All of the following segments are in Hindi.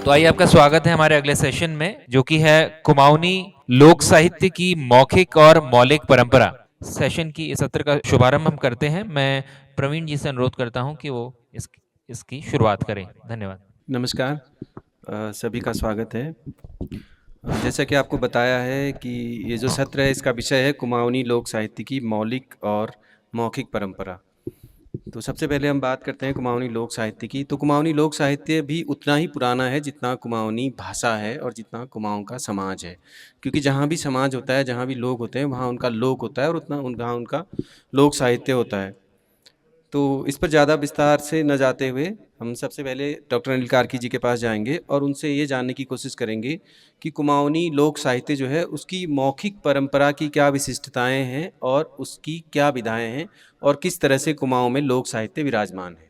तो आइए, आपका स्वागत है हमारे अगले सेशन में, जो कि है कुमाऊनी लोक साहित्य की मौखिक और मौलिक परंपरा। सेशन की इस सत्र का शुभारंभ हम करते हैं। मैं प्रवीण जी से अनुरोध करता हूं कि वो इसकी शुरुआत करें। धन्यवाद। नमस्कार। सभी का स्वागत है। जैसा कि आपको बताया है कि ये जो सत्र है इसका विषय है कुमाऊनी लोक साहित्य की मौलिक और मौखिक परंपरा। तो सबसे पहले हम बात करते हैं कुमाऊनी लोक साहित्य की। तो कुमाऊनी लोक साहित्य भी उतना ही पुराना है जितना कुमाऊनी भाषा है और जितना कुमाऊं का समाज है, क्योंकि जहाँ भी समाज होता है, जहाँ भी लोग होते हैं, वहाँ उनका लोक होता है और वहाँ उनका लोक साहित्य होता है। तो इस पर ज़्यादा विस्तार से न जाते हुए हम सबसे पहले डॉक्टर अनिल कार्की जी के पास जाएंगे और उनसे ये जानने की कोशिश करेंगे कि कुमाऊनी लोक साहित्य जो है उसकी मौखिक परंपरा की क्या विशिष्टताएं हैं और उसकी क्या विधाएं हैं और किस तरह से कुमाऊं में लोक साहित्य विराजमान है।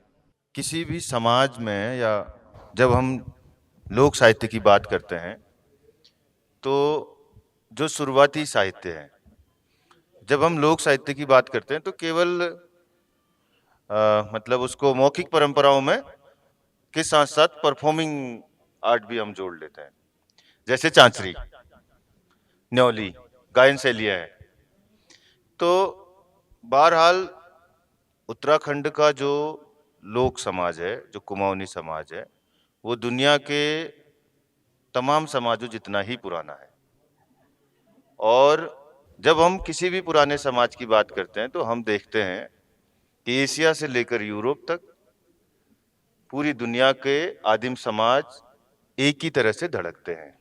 किसी भी समाज में या जब हम लोक साहित्य की बात करते हैं तो जो शुरुआती साहित्य है, जब हम लोक साहित्य की बात करते हैं तो केवल मतलब उसको मौखिक परंपराओं में के साथ साथ परफॉर्मिंग आर्ट भी हम जोड़ लेते हैं, जैसे चांचरी, न्यौली, गायन शैलियां हैं। तो बहरहाल उत्तराखंड का जो लोक समाज है, जो कुमाऊनी समाज है, वो दुनिया के तमाम समाजों जितना ही पुराना है। और जब हम किसी भी पुराने समाज की बात करते हैं तो हम देखते हैं कि एशिया से लेकर यूरोप तक पूरी दुनिया के आदिम समाज एक ही तरह से धड़कते हैं।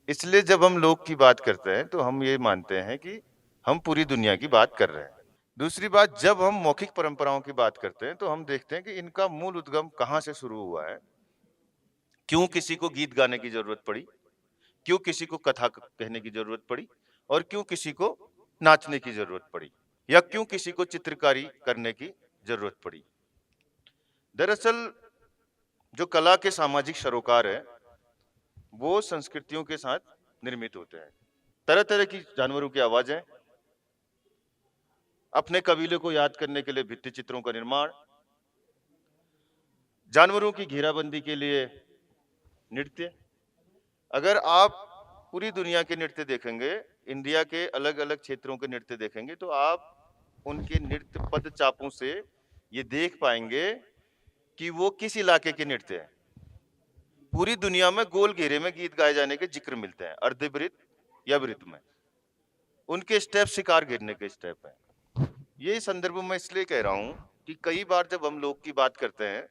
इसलिए जब हम लोक की बात करते हैं तो हम ये मानते हैं कि हम पूरी दुनिया की बात कर रहे हैं। दूसरी बात, जब हम मौखिक परंपराओं की बात करते हैं तो हम देखते हैं कि इनका मूल उद्गम कहाँ से शुरू हुआ है, क्यों किसी को गीत गाने की जरूरत पड़ी, क्यों किसी को कथा कहने की जरूरत पड़ी, और क्यों किसी को नाचने की जरूरत पड़ी, या क्यों किसी को चित्रकारी करने की जरूरत पड़ी। दरअसल जो कला के सामाजिक सरोकार है वो संस्कृतियों के साथ निर्मित होते हैं। तरह तरह की जानवरों की आवाजें, अपने कबीले को याद करने के लिए भित्ति चित्रों का निर्माण, जानवरों की घेराबंदी के लिए नृत्य। अगर आप पूरी दुनिया के नृत्य देखेंगे, इंडिया के अलग अलग क्षेत्रों के नृत्य देखेंगे, तो आप उनके नृत्य पद चापों से ये देख पाएंगे कि वो किस इलाके के नृत्य हैं। पूरी दुनिया में गोल घेरे में गीत गाए जाने के जिक्र मिलते हैं, अर्धवृत्त या वृत्त में। उनके स्टेप शिकार घेरने के स्टेप हैं। ये संदर्भ में इसलिए कह रहा हूं कि कई बार जब हम लोग की बात करते हैं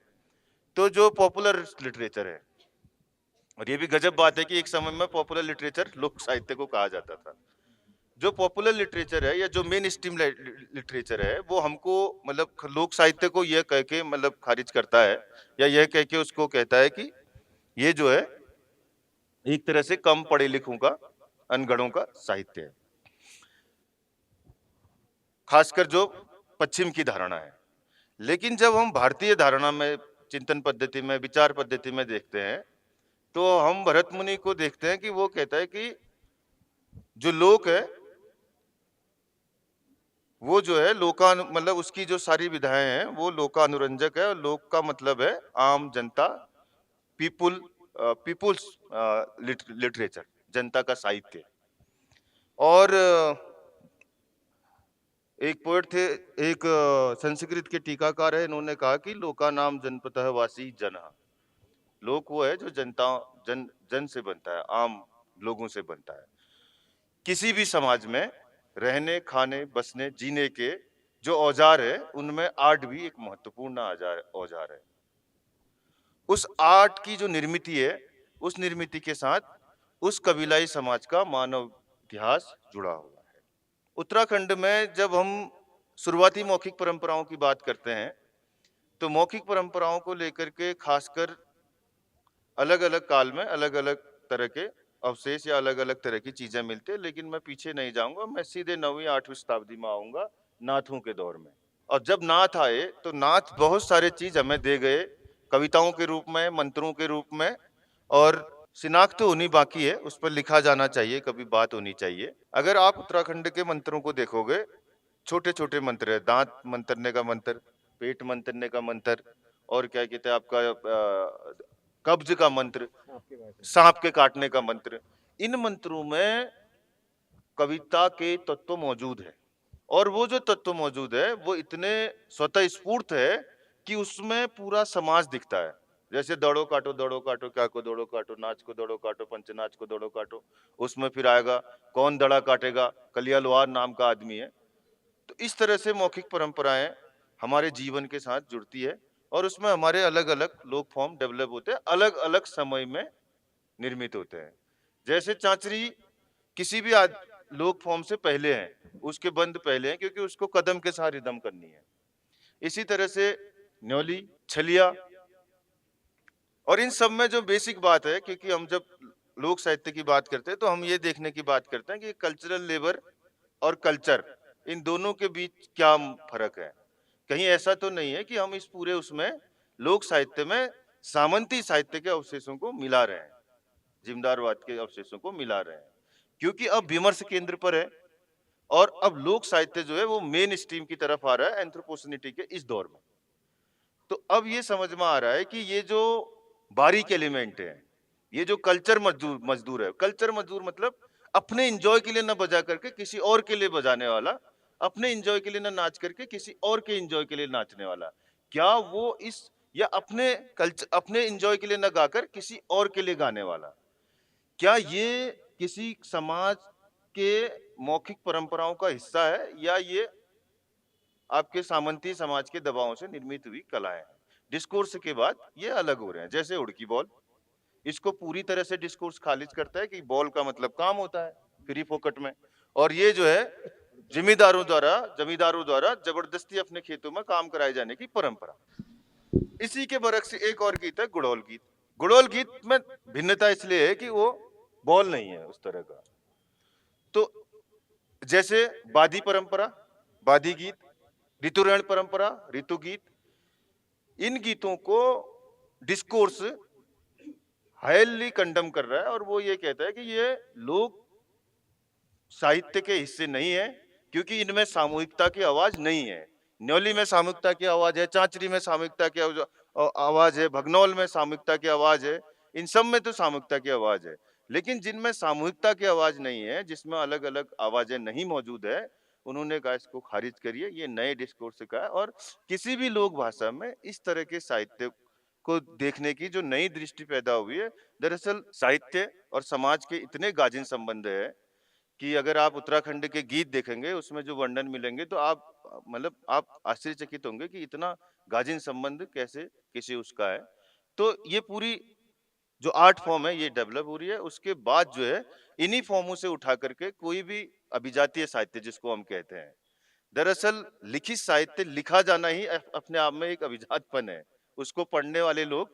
तो जो पॉपुलर लिटरेचर है, और ये भी गजब बात है कि एक समय में पॉपुलर लिटरेचर लोक साहित्य को कहा जाता था। जो पॉपुलर लिटरेचर है या जो मेन स्ट्रीम लिटरेचर है वो हमको मतलब लोक साहित्य को यह कह के मतलब खारिज करता है, या यह कह के उसको कहता है कि ये जो है एक तरह से कम पढ़े लिखों का, अनगढ़ों का साहित्य है। खासकर जो पश्चिम की धारणा है। लेकिन जब हम भारतीय धारणा में, चिंतन पद्धति में, विचार पद्धति में देखते हैं तो हम भरत मुनि को देखते हैं कि वो कहता है कि जो लोक है वो जो है लोका मतलब उसकी जो सारी विधाएं हैं वो लोकानुरंजक है, और लोक का मतलब है आम जनता, पीपुल्स लिटरेचर, जनता का साहित्य। और एक पोएट थे, एक संस्कृत के टीकाकार है, इन्होंने कहा कि लोका नाम जनपतः वासी जन। लोक वो है जो जन से बनता है, आम लोगों से बनता है। किसी भी समाज में रहने, खाने, बसने, जीने के जो औजार है उनमें आर्ट भी एक महत्वपूर्ण औजार है। उस आर्ट की जो निर्मिति है, उस निर्मिति के साथ उस कबीलाई समाज का मानव इतिहास जुड़ा हुआ है। उत्तराखंड में जब हम शुरुआती मौखिक परंपराओं की बात करते हैं तो मौखिक परंपराओं को लेकर के खासकर अलग अलग काल में अलग अलग तरह के अवशेष या अलग अलग तरह की चीजें मिलती है। लेकिन मैं पीछे नहीं जाऊंगा, मैं सीधे 9वीं 8वीं शताब्दी में आऊंगा, नाथों के दौर में। और जब नाथ आए तो नाथ बहुत सारे चीज हमें दे गए, कविताओं के रूप में, मंत्रों के रूप में, और शिनाख्त तो होनी बाकी है, उस पर लिखा जाना चाहिए, कभी बात होनी चाहिए। अगर आप उत्तराखंड के मंत्रों को देखोगे, छोटे छोटे मंत्र है, दांत मंतरने का मंत्र, पेट मंतरने का मंत्र, और क्या कहते हैं आपका कब्ज का मंत्र, सांप के काटने का मंत्र, इन मंत्रों में कविता के तत्व मौजूद है। और वो जो तत्व मौजूद है वो इतने स्वतः स्फूर्त है कि उसमें पूरा समाज दिखता है। जैसे दौड़ो काटो क्या को दौड़ो काटो, नाच को दौड़ो काटो, पंचनाच को दौड़ो काटो, उसमें फिर आएगा कौन दड़ा काटेगा, कलिया लोहार नाम का आदमी है। तो इस तरह से मौखिक परंपराएं हमारे जीवन के साथ जुड़ती है और उसमें हमारे अलग अलग लोक फॉर्म डेवलप होते हैं, अलग अलग समय में निर्मित होते हैं। जैसे चांचरी किसी भी लोक फॉर्म से पहले है, उसके बंद पहले हैं क्योंकि उसको कदम के साथ रिदम करनी है। इसी तरह से न्योली, छलिया, और इन सब में जो बेसिक बात है, क्योंकि हम जब लोक साहित्य की बात करते हैं तो हम ये देखने की बात करते हैं कि कल्चरल लेबर और कल्चर, इन दोनों के बीच क्या फर्क है। कहीं ऐसा तो नहीं है कि हम इस पूरे उसमें लोक साहित्य में सामंती साहित्य के अवशेषों को मिला रहे हैं, जिम्मेदारवाद के अवशेषों को मिला रहे हैं, क्योंकि अब विमर्श केंद्र पर है और अब लोक साहित्य जो है वो मेन स्ट्रीम की तरफ आ रहा है एंथ्रोपोसेनिटी के इस दौर में। तो अब ये समझ में आ रहा है कि ये जो बारीक एलिमेंट है, ये जो कल्चर मजदूर है, कल्चर मजदूर मतलब अपने एंजॉय के लिए ना बजा करके किसी और के लिए बजाने वाला, अपने एंजॉय के लिए ना नाच करके किसी और के एंजॉय के लिए नाचने वाला, क्या वो इस, या अपने कल्चर, अपने एंजॉय के लिए ना गाकर किसी और के लिए गाने वाला, क्या ये किसी समाज के मौखिक परंपराओं का हिस्सा है या ये आपके सामंती समाज के दबावों से निर्मित हुई कला है? डिस्कोर्स के बाद ये अलग हो रहे हैं। जैसे उड़की बॉल, इसको पूरी तरह से डिस्कोर्स खारिज करता है कि बॉल का मतलब काम होता है फ्री फोकट में, और ये जो है जमींदारों द्वारा जबरदस्ती अपने खेतों में काम कराए जाने की परंपरा। इसी के बरक से एक और गीत है गुड़ौल गीत। गुड़ौल गीत में भिन्नता इसलिए है कि वो बॉल नहीं है उस तरह का। तो जैसे वादी परंपरा, वादी गीत, ऋतुरायण परंपरा, ऋतु गीत, इन गीतों को डिस्कोर्स हाईली कंडम कर रहा है और वो ये कहता है कि ये लोग साहित्य के हिस्से नहीं है क्योंकि इनमें सामूहिकता की आवाज नहीं है। न्योली में सामूहिकता की आवाज है, चांचरी में सामूहिकता की आवाज है, भगनौल में सामूहिकता की आवाज है, इन सब में तो सामूहिकता की आवाज है, लेकिन जिनमें सामूहिकता की आवाज नहीं है, जिसमें अलग अलग आवाजें नहीं मौजूद है, उन्होंने कहा इसको खारिज करिए, ये नए डिस्कोर्स का है। और किसी भी लोक भाषा में इस तरह के साहित्य को देखने की जो नई दृष्टि पैदा हुई है, दरअसल साहित्य और समाज के इतने गाजिन संबंध है कि अगर आप उत्तराखंड के गीत देखेंगे उसमें जो वर्णन मिलेंगे तो आप मतलब आप आश्चर्यचकित होंगे कि इतना गाजिन संबंध कैसे किसी उसका है। तो ये पूरी जो आर्ट फॉर्म है ये डेवलप हो रही है। उसके बाद जो है इन्हीं फॉर्मों से उठा करके कोई भी अभिजातीय साहित्य जिसको हम कहते हैं, दरअसल लिखित साहित्य, लिखा जाना ही अपने आप में एक अभिजातपन है। उसको पढ़ने वाले लोग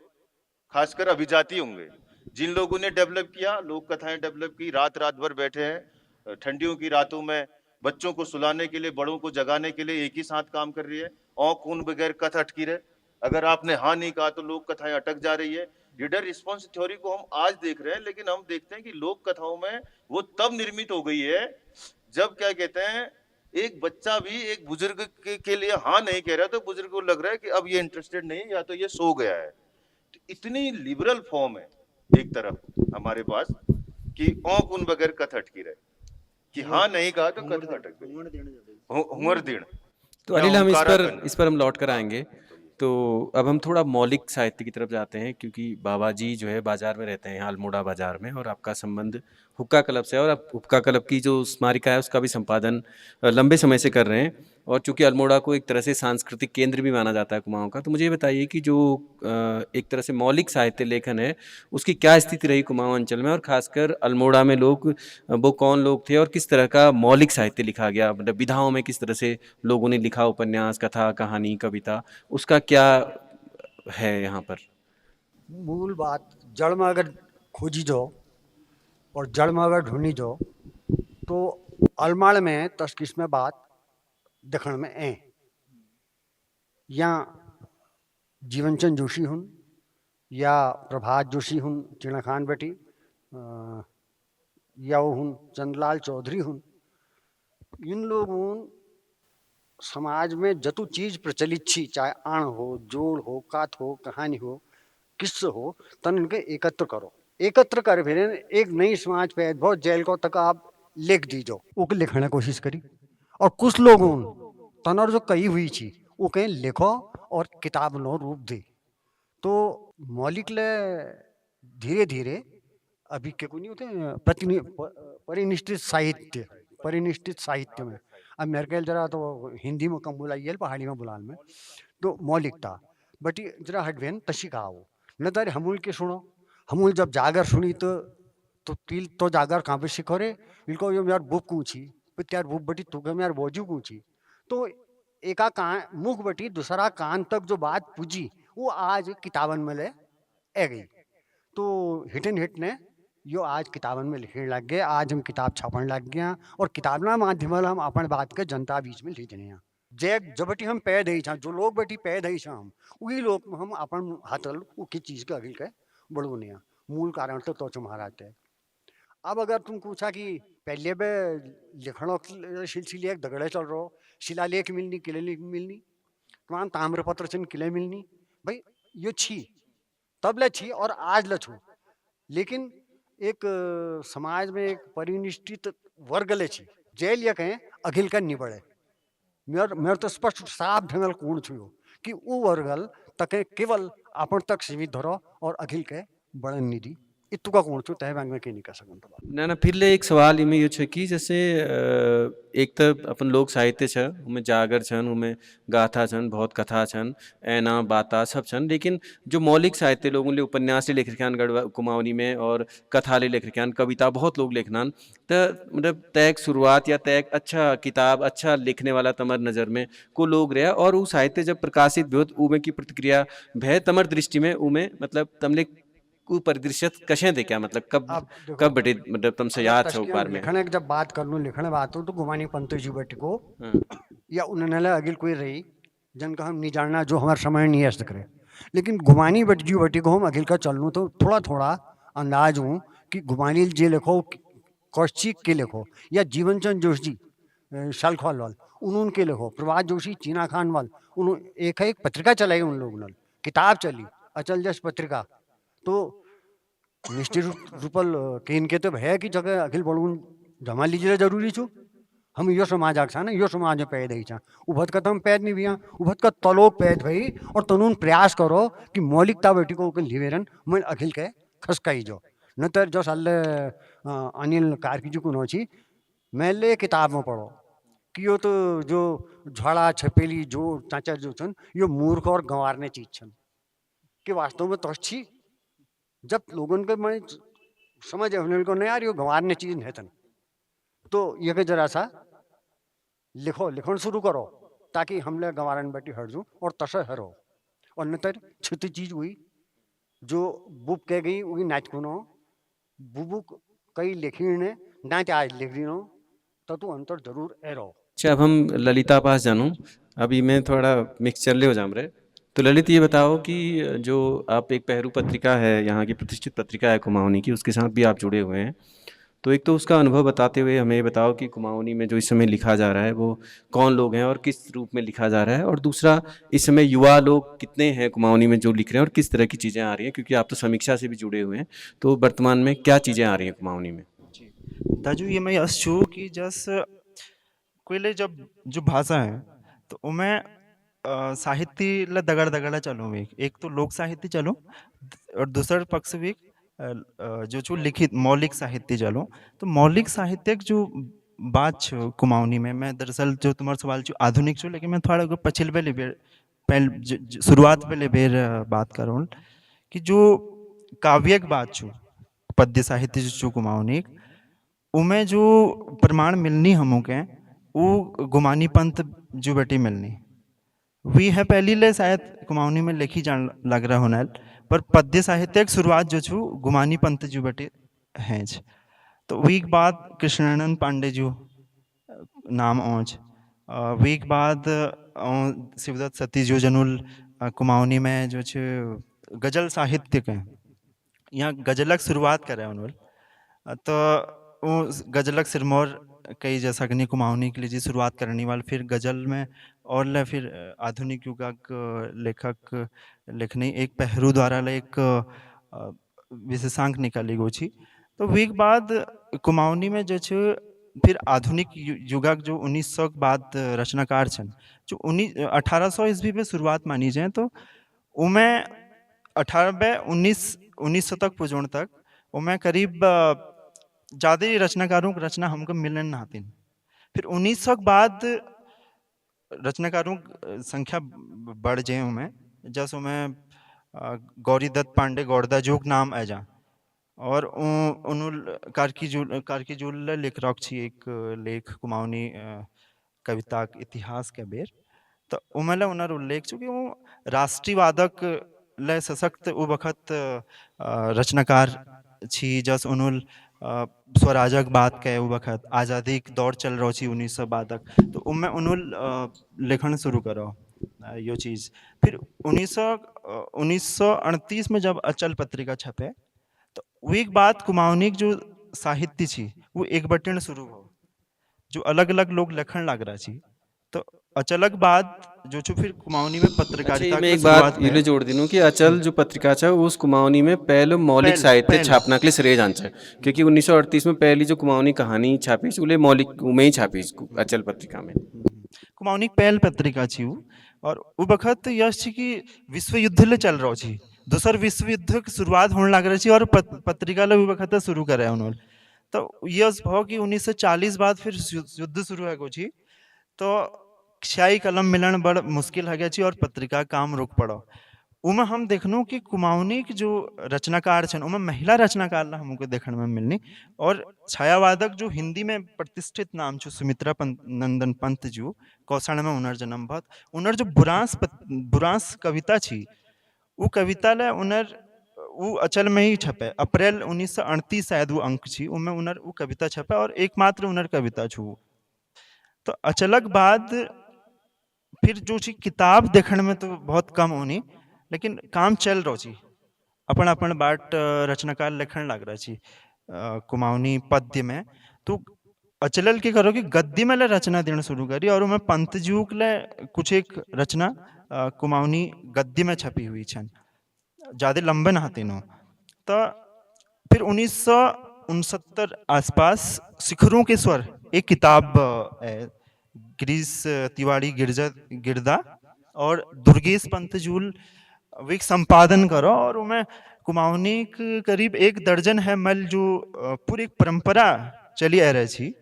खासकर अभिजाती होंगे। जिन लोगों ने डेवलप किया, लोक कथाएं डेवलप की, रात रात भर बैठे हैं ठंडियों की रातों में बच्चों को सुलाने के लिए, बड़ों को जगाने के लिए एक ही साथ काम कर रही है। औ खून बगैर कथ अटकी रहे, अगर आपने हाँ नहीं कहा तो लोक कथाएं अटक जा रही है। रीडर रिस्पॉन्स थ्योरी को हम आज देख रहे हैं, लेकिन हम देखते हैं कि लोक कथाओं में वो तब निर्मित हो गई है जब क्या कहते हैं एक बच्चा भी एक बुजुर्ग के लिए हाँ नहीं कह रहा तो बुजुर्ग को लग रहा है कि अब ये इंटरेस्टेड नहीं है या तो ये सो गया है। इतनी लिबरल फॉर्म है एक तरफ हमारे पास कि औंक उन बगैर कथ अटकी रहे, कि हाँ नहीं कहा तो कथ अटक गई, हुमर दीण। तो अनिल, हम इस पर हम लौट कर आएंगे। तो अब हम थोड़ा मौलिक साहित्य की तरफ जाते हैं, क्योंकि बाबा जी जो है बाजार में रहते हैं, अल्मोड़ा बाजार में, और आपका संबंध हुक्का क्लब से है, और आप हुक्का क्लब की जो स्मारिका है उसका भी संपादन लंबे समय से कर रहे हैं। और चूंकि अल्मोड़ा को एक तरह से सांस्कृतिक केंद्र भी माना जाता है कुमाऊं का, तो मुझे ये बताइए कि जो एक तरह से मौलिक साहित्य लेखन है उसकी क्या स्थिति रही कुमाऊं अंचल में, और खासकर अल्मोड़ा में लोग वो कौन लोग थे और किस तरह का मौलिक साहित्य लिखा गया, मतलब विधाओं में किस तरह से लोगों ने लिखा, उपन्यास, कथा, कहानी, कविता, उसका क्या है यहाँ पर? मूल बात जड़ में अगर खोजी जाओ और जड़ में अगर ढूंढी जाओ तो अलमाड़ में तस्किस में बात दखण में ऐ या जीवनचंद जोशी हुन या प्रभात जोशी हुन चिड़ा खान बेटी या वो हुन चंद्रलाल चौधरी हुन, इन लोगों समाज में जतु चीज प्रचलित छी, चाहे आण हो, जोड़ हो, कात हो, कहानी हो, किस्से हो तन इनके एकत्र करो, एकत्र कर फिर एक नई समाज पैदा बहुत जेल को तक आप लिख दीजो, वो लिखने की कोशिश करी। और कुछ लोगों तनर जो कही हुई थी वो कहीं लिखो और किताब नो रूप दे। तो मौलिक ले धीरे धीरे अभी के को नहीं होते परिनिष्ठित साहित्य, परिनिष्ठित साहित्य में अब मेरे ख्याल जरा तो हिंदी में कम बुलाइए पहाड़ी में बुलान में तो मौलिकता बटी जरा हटवेन तशी का वो न तारे हमूल के सुनो, हमूल जब जागर सुनी तो तिल तो जागर कहाँ पे शिखरे बिल्कुल यो यार बुक कूची त्यार बुक बटी तू यार बोझू कूची। तो एका कान मुख बटी दूसरा कान तक जो बात पूजी वो आज किताबन में ले आ गई। तो हिट एंड हिट ने यो आज किताबन में लिखने लग गए, आज हम किताब छापने लग गए और किताब ना माध्यम हम अपन बात के जनता बीच में ले जाने हैं। जे जब बटी हम पैद ही जो लोग बटी पैद ही हम वही लोग हम अपन हाथल की चीज के अगिल के बढ़ोने मूल कारण तो तुम्हारा थे। अब अगर तुम पूछा कि पहले बे लिखनों सिलसिले एक दगड़े चल रहा शिलालेख मिलनी किले मिलनी तमाम ताम्रपत्र चिन्ह किले मिलनी भाई यो छी तब ल छी और आज ल छू। लेकिन एक समाज में एक परिनिष्ठित वर्ग ले छी जेल या कहें अखिल का निबड़े मेरे तो स्पष्ट साफ ढंगल कूण छुयो कि वो वर्गल तक केवल अपन तक सीमित धरो और अखिल के बड़न निधि इतु का कूण छु तय बैंक में के नहीं कर सकन। तो ना फिर ले एक सवाल इमें यो छे कि जैसे एक तो अपन लोक साहित्य छ उमें जागर छन उमें गाथा छन बहुत कथा छन ऐना बाता सब छन, लेकिन जो मौलिक साहित्य लोगों ले उपन्यास ले लिख रखान गढ़वा कुमाऊनी में और कथा ले लिख रखान कविता बहुत लोग लिखनान तो मतलब तैक शुरुआत या तैक अच्छा किताब अच्छा लिखने वाला तमर नज़र में को लोग रहा और वो साहित्य जब प्रकाशित भ्योत उमें की प्रतिक्रिया भय तमर दृष्टि में उमें मतलब तमले को परिदृश्य कशे थे क्या मतलब कब बटे मतलब तुमसे याद छो बार में लिखने की जब बात कर लूँ लिखने बात हो तो गुमानी पंत जी बट को या उन्होंने अगिल कोई रही जिनका हम नहीं जानना जो हमारे समय नहीं हस्त करे, लेकिन गुमानी बट जी बटी को हम अगिल का चल लूँ तो थोड़ा थोड़ा अंदाज हूँ कि गुमानी जे लिखो कौशिक के लिखो या जीवन चंद जोशी शालखवाल वाल उनके लिखो प्रभात जोशी चीना खान वाल उन एक पत्रिका चलाई उन लोगों ने किताब चली अचल जस पत्रिका। तो निश्चित रूपल के इनके तो है कि जगह अखिल बड़ून जमा लीजिए जरूरी छू हम यो समाज आखा ना यो समाज में पैद ही छा उभत का हम पैद नहीं भी उभत का तलोक पैद भई और तनून प्रयास करो कि मौलिकता बेटी को लिवेरन मैं अखिल के खसकाई जो न तो जो साल अनिल कार्की जी को नोची मैं ले किताब में पढ़ो कि यो तो जो झड़ा छपेली जो चाचा जो छन यो मूर्ख और गंवारने चीज छन कि वास्तव में तो अच्छी जब लोगों के मैं समझ को नहीं आ रही हो गंवारने चीज है तन तो ये के जरा सा लिखो लिखन शुरू करो ताकि हमले गंवारन बैठी हट जू और तसे हरो और न तर छिती चीज हुई जो बुक कह गई वही नाच कुनो बुबुक कई लिखी ने नाच आज लिख दी नो तो तू अंतर जरूर एरो। अच्छा अब हम ललिता पास जानूं, अभी मैं थोड़ा मिक्सचर ले हो जाम रहे तो ललित ये बताओ कि जो आप एक पहरू पत्रिका है यहाँ की प्रतिष्ठित पत्रिका है कुमाऊनी की उसके साथ भी आप जुड़े हुए हैं, तो एक तो उसका अनुभव बताते हुए हमें बताओ कि कुमाऊनी में जो इस समय लिखा जा रहा है वो कौन लोग हैं और किस रूप में लिखा जा रहा है, और दूसरा इस समय युवा लोग कितने हैं कुमाऊनी में जो लिख रहे हैं और किस तरह की चीज़ें आ रही हैं, क्योंकि आप तो समीक्षा से भी जुड़े हुए हैं, तो वर्तमान में क्या चीज़ें आ रही हैं कुमाऊनी में। ताजू ये मैं यस छू कि जस कोई जब जो भाषा है तो उमें साहित्य ला दगड़ दगड़ा चलो एक तो लोक साहित्य चलो और दूसरा पक्ष भी जो जो लिखित मौलिक साहित्य चलो। तो मौलिक साहित्य जो बात छो कुमाऊनी में मैं दरअसल जो तुम्हारा सवाल छो आधुनिक छो लेकिन मैं थोड़ा पछिल पे ले शुरुआत पे ले बेर बात करूँ कि जो काव्यिक बात छो पद्य साहित्य जो छो कुमाऊनी उमें जो प्रमाण मिलनी हमों के वो गुमानी पंथ जो बेटी मिलनी वी है पहली ले शायद कुमाऊनी में लिखी जान लग रहा होना, पर पद्य साहित्य की शुरुआत जो छू गुमानी पंथ जो बेटे हैं। तो वीक बाद कृष्णानंद पांडे जो नाम ओंच वीक बाद शिवदत्त सती जो जनुल कुमाऊनी में जो छ गजल साहित्य के यहाँ गजलक शुरुआत करे उन्होंने तो वो गजलक सिरमौर कई जैसा कि कुमाऊनी के लिए जी शुरुआत करने वाले, फिर गजल में और ले फिर आधुनिक युगक लेखक लेखनी एक पहरू द्वारा ले एक विशेषांक निकाली गई छी। तो वीक बाद कुमाऊनी में जो छे फिर आधुनिक युगक जो 1900 के बाद रचनाकार छन, जो 1800 ईस्वी पे शुरुआत मानी जाए, तो उमें 1900 तक पुजोण तक उमें करीब ज़्यादा रचनाकारों की रचना हमको मिलन नातिन। फिर 1900 के बाद रचनाकारों की संख्या बढ़ जाए उमें, जैसे उमें गौरी दत्त पांडे गौरदा जोग नाम आ जा, और उन कारकीजूल लिख रख छी एक लेख कुमाऊनी कविता के इतिहास के बेर। तो उमले उनर उल्लेख चूँकि वो राष्ट्रीयवादक ले सशक्त उ वक्त रचनाकार छी, जस उनुल स्वराजक बात के उ वक्त आज़ादी के दौर चल रहा छी 1900 बादक, तो उनमें उनुल लेखन शुरू करो यो चीज़। फिर 1938 में जब अचल पत्रिका छपे, तो एक बात कुमाऊनी जो साहित्य छी वो एक बटन शुरू हो, जो अलग अलग लोग लिखण लग रहा छी। तो अचलक बाद जो छो फिर कुमाऊनी में अच्छा, पत्रकारिता मैं की एक बात शुरुआत ये जोड़ दूँ कि अचल जो पत्रिका है उस कुमाऊनी में पहले मौलिक साहित्य छापना के लिए श्रेय जान है, क्योंकि 1938 में पहली जो कुमाऊनी कहानी छापी उले मौलिक में ही छापी अचल पत्रिका में। कुमाऊनी पहल पत्रिका छी उ, और उ वक्त यश छी कि विश्व युद्ध ले चल रहा छी, दूसर विश्व युद्ध की शुरुआत होने लग रही छी, और पत्रिका ले उ वक्त शुरू करे उन्होंने। तो यश भाव कि 1940 बाद फिर युद्ध शुरू है गो छी, तो स्याही कलम मिलन बड़ मुश्किल है गया छी, और पत्रिका काम रुक पड़ो। उमें हम देखनू कि कुमाऊनी के जो रचनाकार छन उमें महिला रचनाकार ला हमको देखने में मिलनी, और छायावादक जो हिंदी में प्रतिष्ठित नाम छो सुमित्रा नंदन पंत जो कौशल में उनर जन्म भत, उनर जो बुरांस कविता छी वो कविता ले उनर वो अचल में ही छपे। अप्रैल 1938 शायद वो अंक छी, उनमें उनर वो कविता छपे, और एकमात्र उनर कविता छू। तो अचलक बाद फिर जो छी किताब देखने में तो बहुत कम होनी, लेकिन काम चल रहा छी, अपन अपन बाट रचनाकार लिखण लग रहा छी कुमाऊनी पद्य में। तो अचलल के करो कि गद्य में ले रचना देना शुरू करी, और उमें पंतजूक ले कुछ एक रचना कुमाऊनी गद्य में छपी हुई छन, ज़्यादा लंबे नहाते नो। तो फिर 1969 आसपास शिखरों के स्वर एक किताब गिरीश तिवारी गिरदा और दुर्गेश पंतजूल एक संपादन करो, और उमें कुमाऊनी करीब 1 दर्जन है मल जो पूरी एक परंपरा चली आ रही थी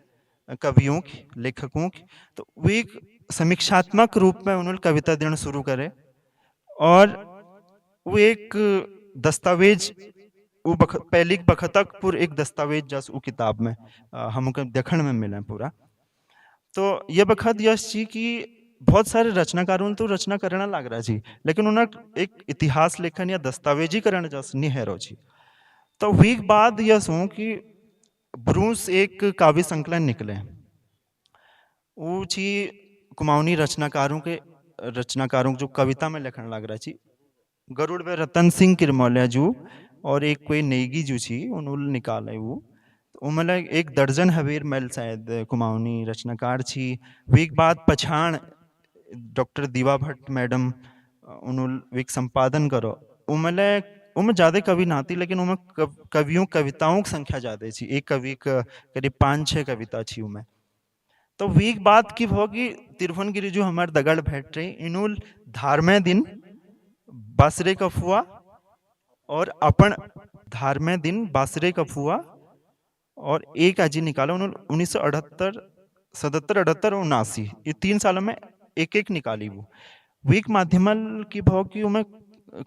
कवियों की लेखकों की। तो वो एक समीक्षात्मक रूप में उन्होंने कविता देना शुरू करे, और वो एक दस्तावेज वो पहली बखतक पूर एक दस्तावेज जस वो किताब में हमको देखने में मिला पूरा। तो ये बखत यश जी कि बहुत सारे रचनाकारों ने तो रचना करना लग रहा जी, लेकिन उन्हें एक इतिहास लेखन या दस्तावेजीकरण जस नहीं है रोजी। तो वीक बाद यह सो कि ब्रूस एक काव्य संकलन निकले, वो छी कुमाऊनी रचनाकारों जो कविता में लिखने लग रहा छी। गरुड़ में रतन सिंह किरमौलिया जू और एक कोई नेगी जू छी उन्होंने निकाले वो मतलब 1 दर्जन हवेर मैल शायद कुमाऊनी रचनाकार छी। वीक बाद पछाण डॉक्टर दीवा भट्ट मैडम उन्होंने एक संपादन करो, उमें ज़्यादा कवि नाती, लेकिन उमें कविताओं की संख्या ज़्यादा छी, एक कवि करीब 5-6 कविता छी उमें। तो वीक बाद की होगी तिरुवनगिरी जो हमारे दगड़ बैठ रही इनुल धार्मे दिन बासरे कफुआ और अपन धार्मे दिन बासरे कफुआ और एक अजी निकाला उन्होंने 1978, 77, 78 और 79 ये 3 सालों में एक निकाली। वो वीक माध्यमल की भाव की उमें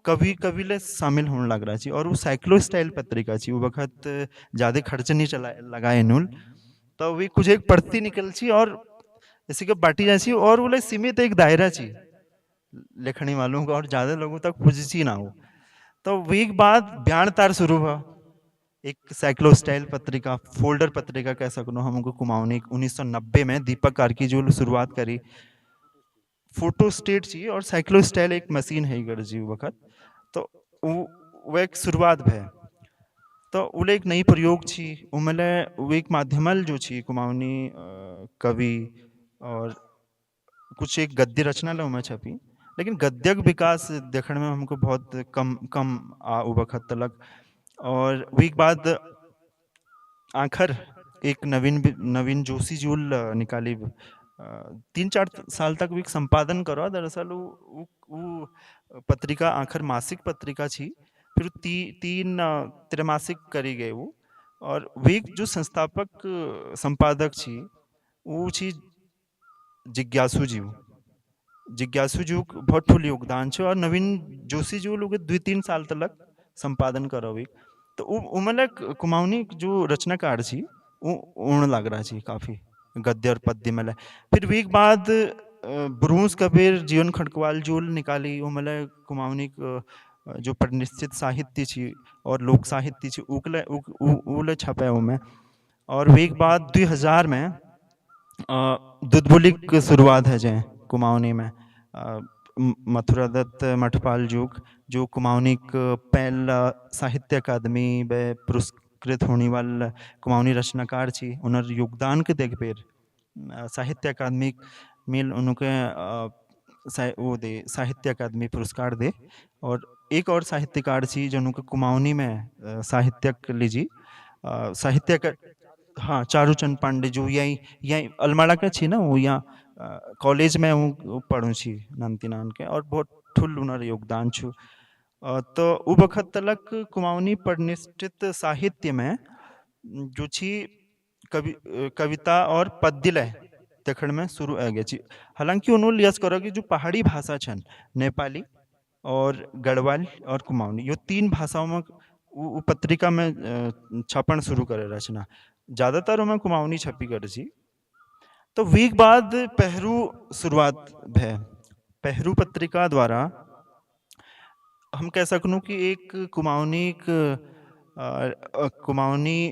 कविले शामिल होने लग रहा थी, और वो साइक्लो स्टाइल पत्रिका थी वो वक्त ज़्यादा खर्च नहीं चला लगाए नुल। तो वे कुछ एक पढ़ती निकल छी और इसी के बाटी जाती, और वो सीमित एक दायरा छी लिखने वालों का, और ज़्यादा लोगों तक पहुँची ना हो। तो वीक बाद बयान तार शुरू हुआ, एक साइक्लो स्टाइल पत्रिका, फोल्डर पत्रिका कह सकते हमको कुमाऊनी 1990 में दीपक कार्कीजूल शुरुआत करी। फोटो स्टेट चाहिए और साइक्लो स्टाइल एक मशीन है गढ़ जी वक्त, तो वो एक शुरुआत है। तो उले एक नई प्रयोग छी उमले वो एक माध्यमल जो छी कुमाऊनी कवि और कुछ एक गद्य रचना ला उमे छपी, लेकिन गद्यक विकास देखने में हमको बहुत कम कम आ उ वक्त तलक। और वीक बाद आखिर एक नवीन जोशी जूल निकाली 3-4 साल तक वीक संपादन करो। दरअसल वो पत्रिका आखिर मासिक पत्रिका छी, फिर तीन त्रैमासिक करी गए वो। और वीक जो संस्थापक संपादक छी वो छी जिज्ञासु जी। जिज्ञासु जी को बहुत ठुल योगदान छे और नवीन जोशी जी लोग 2-3 साल तक संपादन करो वीक। तो उमले कुमाऊनी जो रचनाकार छी वो उण लग रहा छी काफी गद्य और पद्य में। फिर वीक बाद ब्रूस कबीर जीवन खड़कवाल जूल निकाली उमले कुमाऊनी जो परिनिश्चित साहित्य छी और लोक साहित्य छी उले छपे उमे। और वीक बाद 2000 में दुदबुलिक शुरुआत है जाए कुमाऊनी में। मथुरा दत्त मठपाल जुग जो कुमाऊनी पहला साहित्य अकादमी में पुरस्कृत होने वाला कुमाऊनी रचनाकार छी, उनर योगदान के देख पेर साहित्य अकादमी मिल उनके वो दे साहित्य अकादमी पुरस्कार दे। और एक और साहित्यकार छी जो उनके कुमाऊनी में साहित्यक लीजी साहित्य हाँ चारूचंद पांडे जो यही अलमाड़ा के छी ना, वो यहाँ कॉलेज में हूँ पढ़ूँ छी नानती नान के और बहुत ठुल उनर योगदान छु। तो उ वक्त तलक कुमाऊनी परिनिष्ठित साहित्य में जो छी कविता और पद्य लय देखने में शुरू आ गया छी। हालांकि उन्होंने यस करो कि जो पहाड़ी भाषा छन नेपाली और गढ़वाल और कुमाऊनी यो 3 भाषाओं में वो पत्रिका में छापन शुरू करे रचना, ज्यादातर में कुमाऊनी छपी कर छी। तो वीक बाद पहरू शुरुआत भै पहरू पत्रिका द्वारा हम कह सकूँ कि एक कुमाऊनी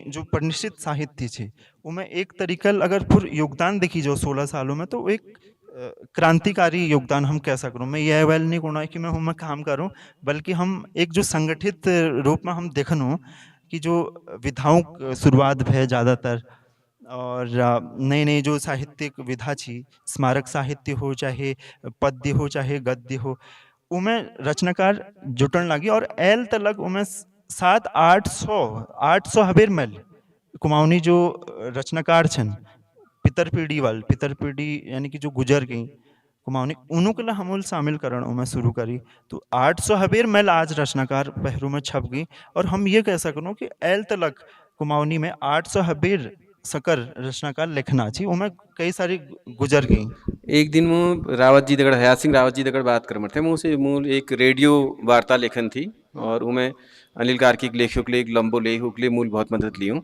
जो परिनिश्चित साहित्य छे उमें एक तरीकल अगर फिर योगदान देखी जो 16 सालों में तो एक क्रांतिकारी योगदान हम कह सकूँ। मैं यह वेल नहीं कोना कि मैं हम काम करूँ, बल्कि हम एक जो संगठित रूप में हम देखनू कि जो विधाओं शुरुआत भै ज़्यादातर और नई नई जो साहित्यिक विधा छी स्मारक साहित्य हो चाहे पद्य हो चाहे गद्य हो उमें रचनाकार जुटन लगी। और एल तलक उमें 700-800 हबेर मेल कुमाऊनी जो रचनाकार छन पितर पीढ़ी यानी कि जो गुजर गई कुमाऊनी उन्हों के लिए हमूल शामिल करण उमें शुरू करी। तो 800 हबेर मेल आज रचनाकार पहरू में छप गई। और हम ये कह सकूँ कि एल तलक कुमाऊनी में 800 हबेर सकर रचनाकार लिखना छी उमें कई सारी गुजर गई। एक दिन वो रावत जी दगड़ हयात सिंह रावत जी दगड़ बात कर थे मुझसे मूल एक रेडियो वार्ता लेखन थी और उमें अनिल कार्की लेखियों के लिए एक लंबो लेख के लिए मूल बहुत मदद ली हूँ।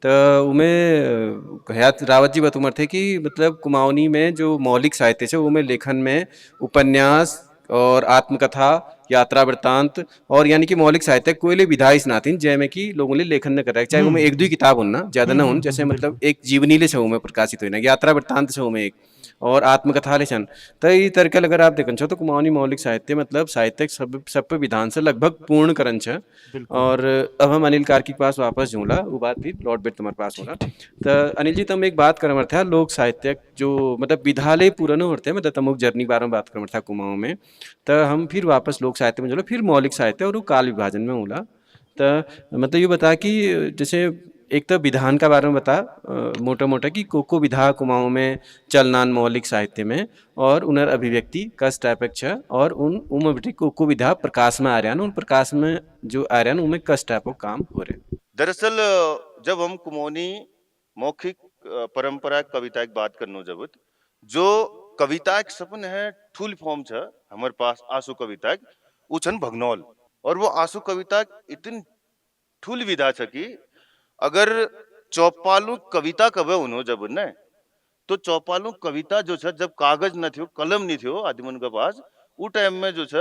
तो उमें हयात रावत जी बतुमर थे कि मतलब कुमाऊनी में जो मौलिक साहित्य है उमें लेखन में उपन्यास और आत्मकथा यात्रा वृत्तांत और यानी कि मौलिक साहित्य कोई विधाई स्नातिन जैमें कि लोगों ने लेखन न कर रहा है, चाहे उमें एक दो किताब हो ना ज्यादा ना हो, जैसे मतलब एक जीवनी ले छो में प्रकाशित हुई ना यात्रा वृत्तांत छो में एक और आत्मकथा ले छन। तो ये तरीका अगर आप देखन छो तो कुमाऊनी मौलिक साहित्य मतलब साहित्य सब पे विधान से लगभग पूर्ण करन छ। और अब हम अनिल कार्की के पास वापस झूला वो बात भी लौट बेट तुम्हारे पास होला। तो अनिल जी तुम एक बात कर था लोक साहित्य जो मतलब विधालय पूरा न होते मतलब तमुक जर्नी बारे में बात कर था कुमाऊं में। तो हम फिर वापस लोक साहित्य में चलो फिर मौलिक साहित्य और वो काल विभाजन में होला। तो मतलब ये बता कि जैसे एक तो विधान का बारे में बता मोटा मोटा कि कोको विधा कुमाऊं में चलनान मौलिक साहित्य में और उनर अभिव्यक्ति कस टाइप छ और उन कोको विधा प्रकाश में आ रहा उन प्रकाश में जो आ रहा उनमें कस टाइप काम हो रहे। दरअसल जब हम कुमाऊनी मौखिक परंपरा कविता की बात करनो जब जो कविता एक सपन है फुल फॉर्म छ हमारे पास आंसू कविता उछन भगनौल और वो आंसू कविता इतनी ठुल विधा छ कि अगर चौपालू कविता कवे उन्हों जब न तो चौपालू कविता जो छ जब कागज न थियो कलम नहीं थियो आदमी के पास वो टाइम में जो छ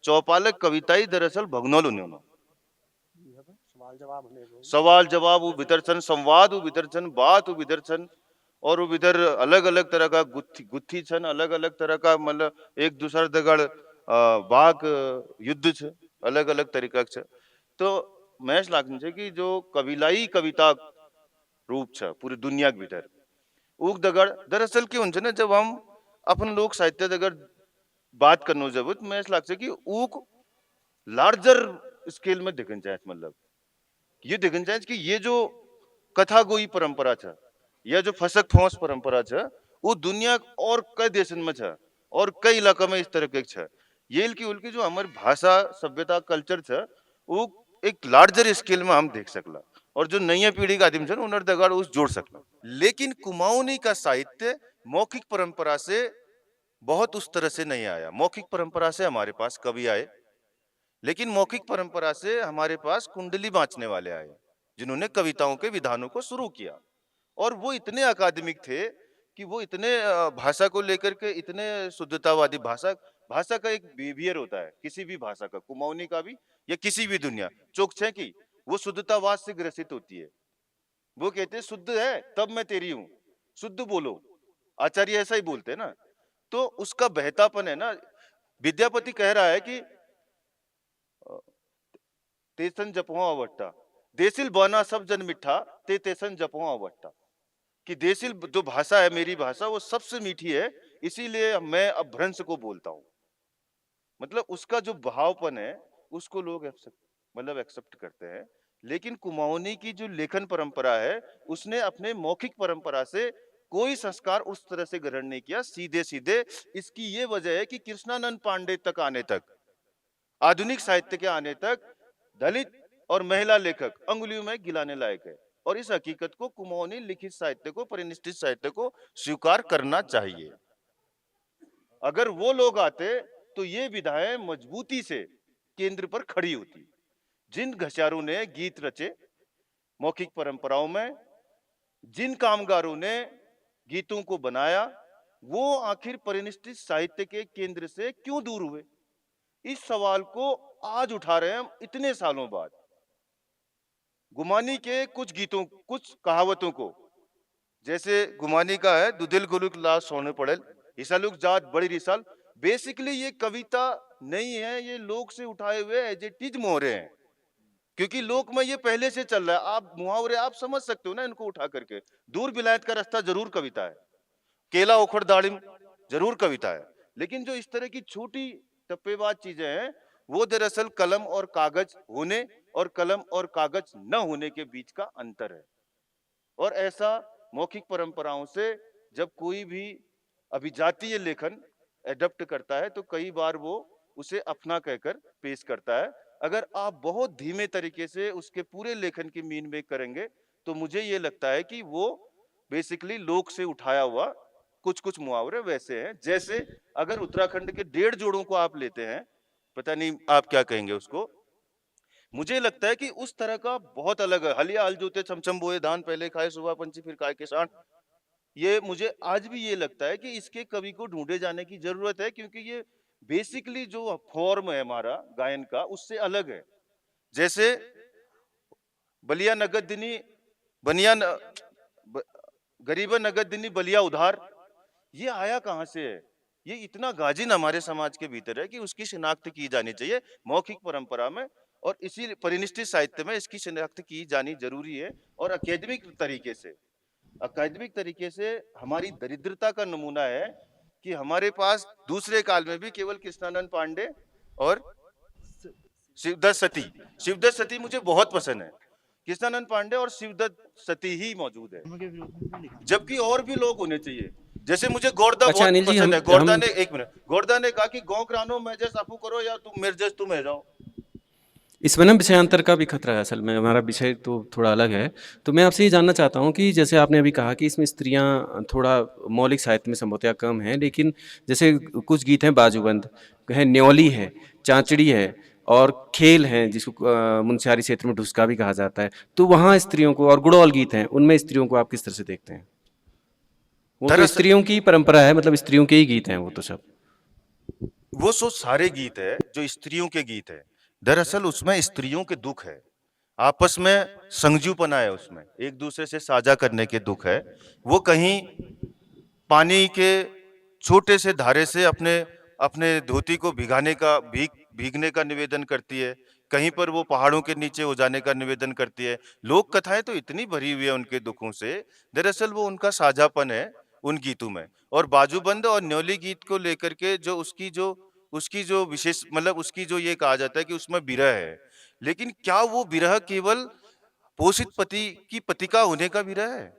चौपाल कविता ही दरअसल भगनौल उन्होंने सवाल जवाब वो भीतर छन संवाद वो भीतर छन बात वो भीतर छन और वो भीतर अलग अलग तरह का गुत्थी छन अलग अलग तरह का मतलब एक दूसरे दगड़ बाग युद्ध छ अलग अलग तरीका छ। तो मैच लागन छे कि जो कविलाई कविता रूप छ पूरी दुनिया के भीतर ऊक दगड़ दरअसल क्यों छे ना जब हम अपन लोक साहित्य दगड़ बात करनो जब तो मैच लाग छे कि ऊक लार्जर स्केल में देखन चाहे मतलब ये देखन चाहे कि ये जो कथा गोई परंपरा छ या जो फसक फौस परंपरा छ वो दुनिया और कई देशन में छ और कई इलाका में इस तरह के छ ये की उल्की जो हमारी भाषा सभ्यता कल्चर छ वो एक लार्जर स्केल में हम देख सकला और जो नई पीढ़ी का आदिम छन उन्हें दगाड़ उस जोड़ सकला। लेकिन कुमाऊनी का साहित्य मौखिक परंपरा से बहुत उस तरह से नहीं आया। मौखिक परंपरा से हमारे पास कवि आए, लेकिन मौखिक परंपरा से हमारे पास कुंडली बांचने वाले आए जिन्होंने कविताओं के विधानों को शुरू किया और वो इतने अकादमिक थे कि वो इतने भाषा को लेकर के इतने शुद्धतावादी भाषा का एक बिहेवियर होता है किसी भी भाषा का, कुमाऊनी का भी या किसी भी दुनिया चोक छे कि वो शुद्धतावाद से ग्रसित होती है। वो कहते हैं शुद्ध है तब मैं तेरी हूं, शुद्ध बोलो, आचार्य ऐसा ही बोलते हैं ना। तो उसका बहतापन है ना। विद्यापति कह रहा है कि तेसन जपो अवट्टा देसिल बना सब जन मिठा ते तेसन जपो अवट्टा कि देसिल जो भाषा है मेरी भाषा वो सबसे मीठी है इसीलिए मैं अपभ्रंश को बोलता हूं। मतलब उसका जो भावपन है उसको लोग एक्सेप्ट करते हैं। लेकिन कुमाऊनी की जो लेखन परंपरा है उसने अपने मौखिक परंपरा से कोई संस्कार उस तरह से ग्रहण नहीं किया, सीधे सीधे। इसकी ये वजह है कि कृष्णानंद पांडे तक आने तक, आधुनिक साहित्य के आने तक दलित और महिला लेखक अंगुलियों में गिलाने लायक है और इस हकीकत को कुमाऊनी लिखित साहित्य को, परिनिष्ठित साहित्य को स्वीकार करना चाहिए। अगर वो लोग आते तो ये विधाएं मजबूती से केंद्र पर खड़ी होती। जिन घसियारों ने गीत रचे मौखिक परंपराओं में, जिन कामगारों ने गीतों को बनाया, वो आखिर परिनिष्ठित साहित्य के केंद्र से क्यों दूर हुए? इस सवाल को आज उठा रहे हैं हम इतने सालों बाद। गुमानी के कुछ गीतों, कुछ कहावतों को, जैसे गुमानी का है दुदिल गुलुक ला सोने पड़ेल हिसालुक जात बड़ी रिसाल, बेसिकली ये कविता नहीं है, ये लोक से उठाए हुए एडजेक्टिव मोहरे हैं क्योंकि लोक में ये पहले से चल रहा है। आप मुहावरे आप समझ सकते हो ना इनको उठा करके। दूर विलायत का रास्ता जरूर कविता है, केला उखड़ दाड़िम जरूर कविता है, लेकिन जो इस तरह की छोटी टप्पेबाज चीजें हैं वो दरअसल कलम और कागज होने और कलम और कागज न होने के बीच का अंतर है। और ऐसा मौखिक परंपराओं से जब कोई भी अभिजातीय लेखन एडप्ट करता है तो कई बार वो उसे अपना कहकर पेश करता है। अगर आप बहुत धीमे तरीके से उसके पूरे लेखन की मीन मेक करेंगे तो मुझे ये लगता है कि वो बेसिकली लोक से उठाया हुआ कुछ मुहावरे वैसे हैं। जैसे अगर उत्तराखंड के 1.5 जोड़ों को आप लेते हैं, पता नहीं आप क्या कहेंगे उसको, मुझे लगता है कि उस तरह का बहुत अलग है। हलिया हल जोते छमछम बोए धान पहले खाए सुबह पंछी फिर खाए किसान। ये मुझे आज भी ये लगता है कि इसके कवि को ढूंढे जाने की जरूरत है क्योंकि ये बेसिकली जो फॉर्म है हमारा गायन का उससे अलग है। जैसे बलिया नगद दिनी बनिया गरीबा नगद दिनी बलिया उधार, ये आया कहां से है? ये इतना गाजिन हमारे समाज के भीतर है कि उसकी शिनाख्त की जानी चाहिए मौखिक परंपरा में और इसी परिनिष्ठित साहित्य में इसकी शिनाख्त की जानी जरूरी है। और अकादमिक तरीके से हमारी दरिद्रता का नमूना है कि हमारे पास दूसरे काल में भी केवल कृष्णानंद पांडे और शिवदत्त सती मुझे बहुत पसंद है। कृष्णानंद पांडे और शिवदत्त सती ही मौजूद है, जबकि और भी लोग होने चाहिए। जैसे मुझे गोरदा अच्छा बहुत अनिल जी, पसंद है। हम गोरदा ने कहा कि गांव क्रानो मैं जैस आपू करो या तुम मेरे जैस तुम है जाओ। इसमें ना विषयांतर का भी खतरा है। असल में हमारा विषय तो थोड़ा अलग है, तो मैं आपसे ये जानना चाहता हूँ कि जैसे आपने अभी कहा कि इसमें स्त्रियाँ थोड़ा मौलिक साहित्य में संभवतः कम हैं, लेकिन जैसे कुछ गीत हैं बाजूबंद है, न्योली है, चांचड़ी है और खेल हैं जिसको मुनस्यारी क्षेत्र में ढुसका भी कहा जाता है, तो वहाँ स्त्रियों को, और गुड़ौल गीत हैं, उनमें स्त्रियों को आप किस तरह से देखते हैं? वो तो स्त्रियों की परंपरा है, मतलब स्त्रियों के ही गीत हैं वो तो सब। वो सारे गीत है जो स्त्रियों के गीत है, दरअसल उसमें स्त्रियों के दुख है, आपस में संगजूपना है, उसमें एक दूसरे से साझा करने के दुख है। वो कहीं पानी के छोटे से धारे से अपने धोती को भीगने का निवेदन करती है, कहीं पर वो पहाड़ों के नीचे हो जाने का निवेदन करती है। लोक कथाएं तो इतनी भरी हुई है उनके दुखों से, दरअसल वो उनका साझापन है उन गीतों में। और बाजूबंद और न्योली गीत को लेकर के जो उसकी जो विशेष मतलब उसकी जो ये कहा जाता है कि उसमें विरह है, लेकिन क्या वो विरह केवल पोषित पति की पतिका होने का विरह है?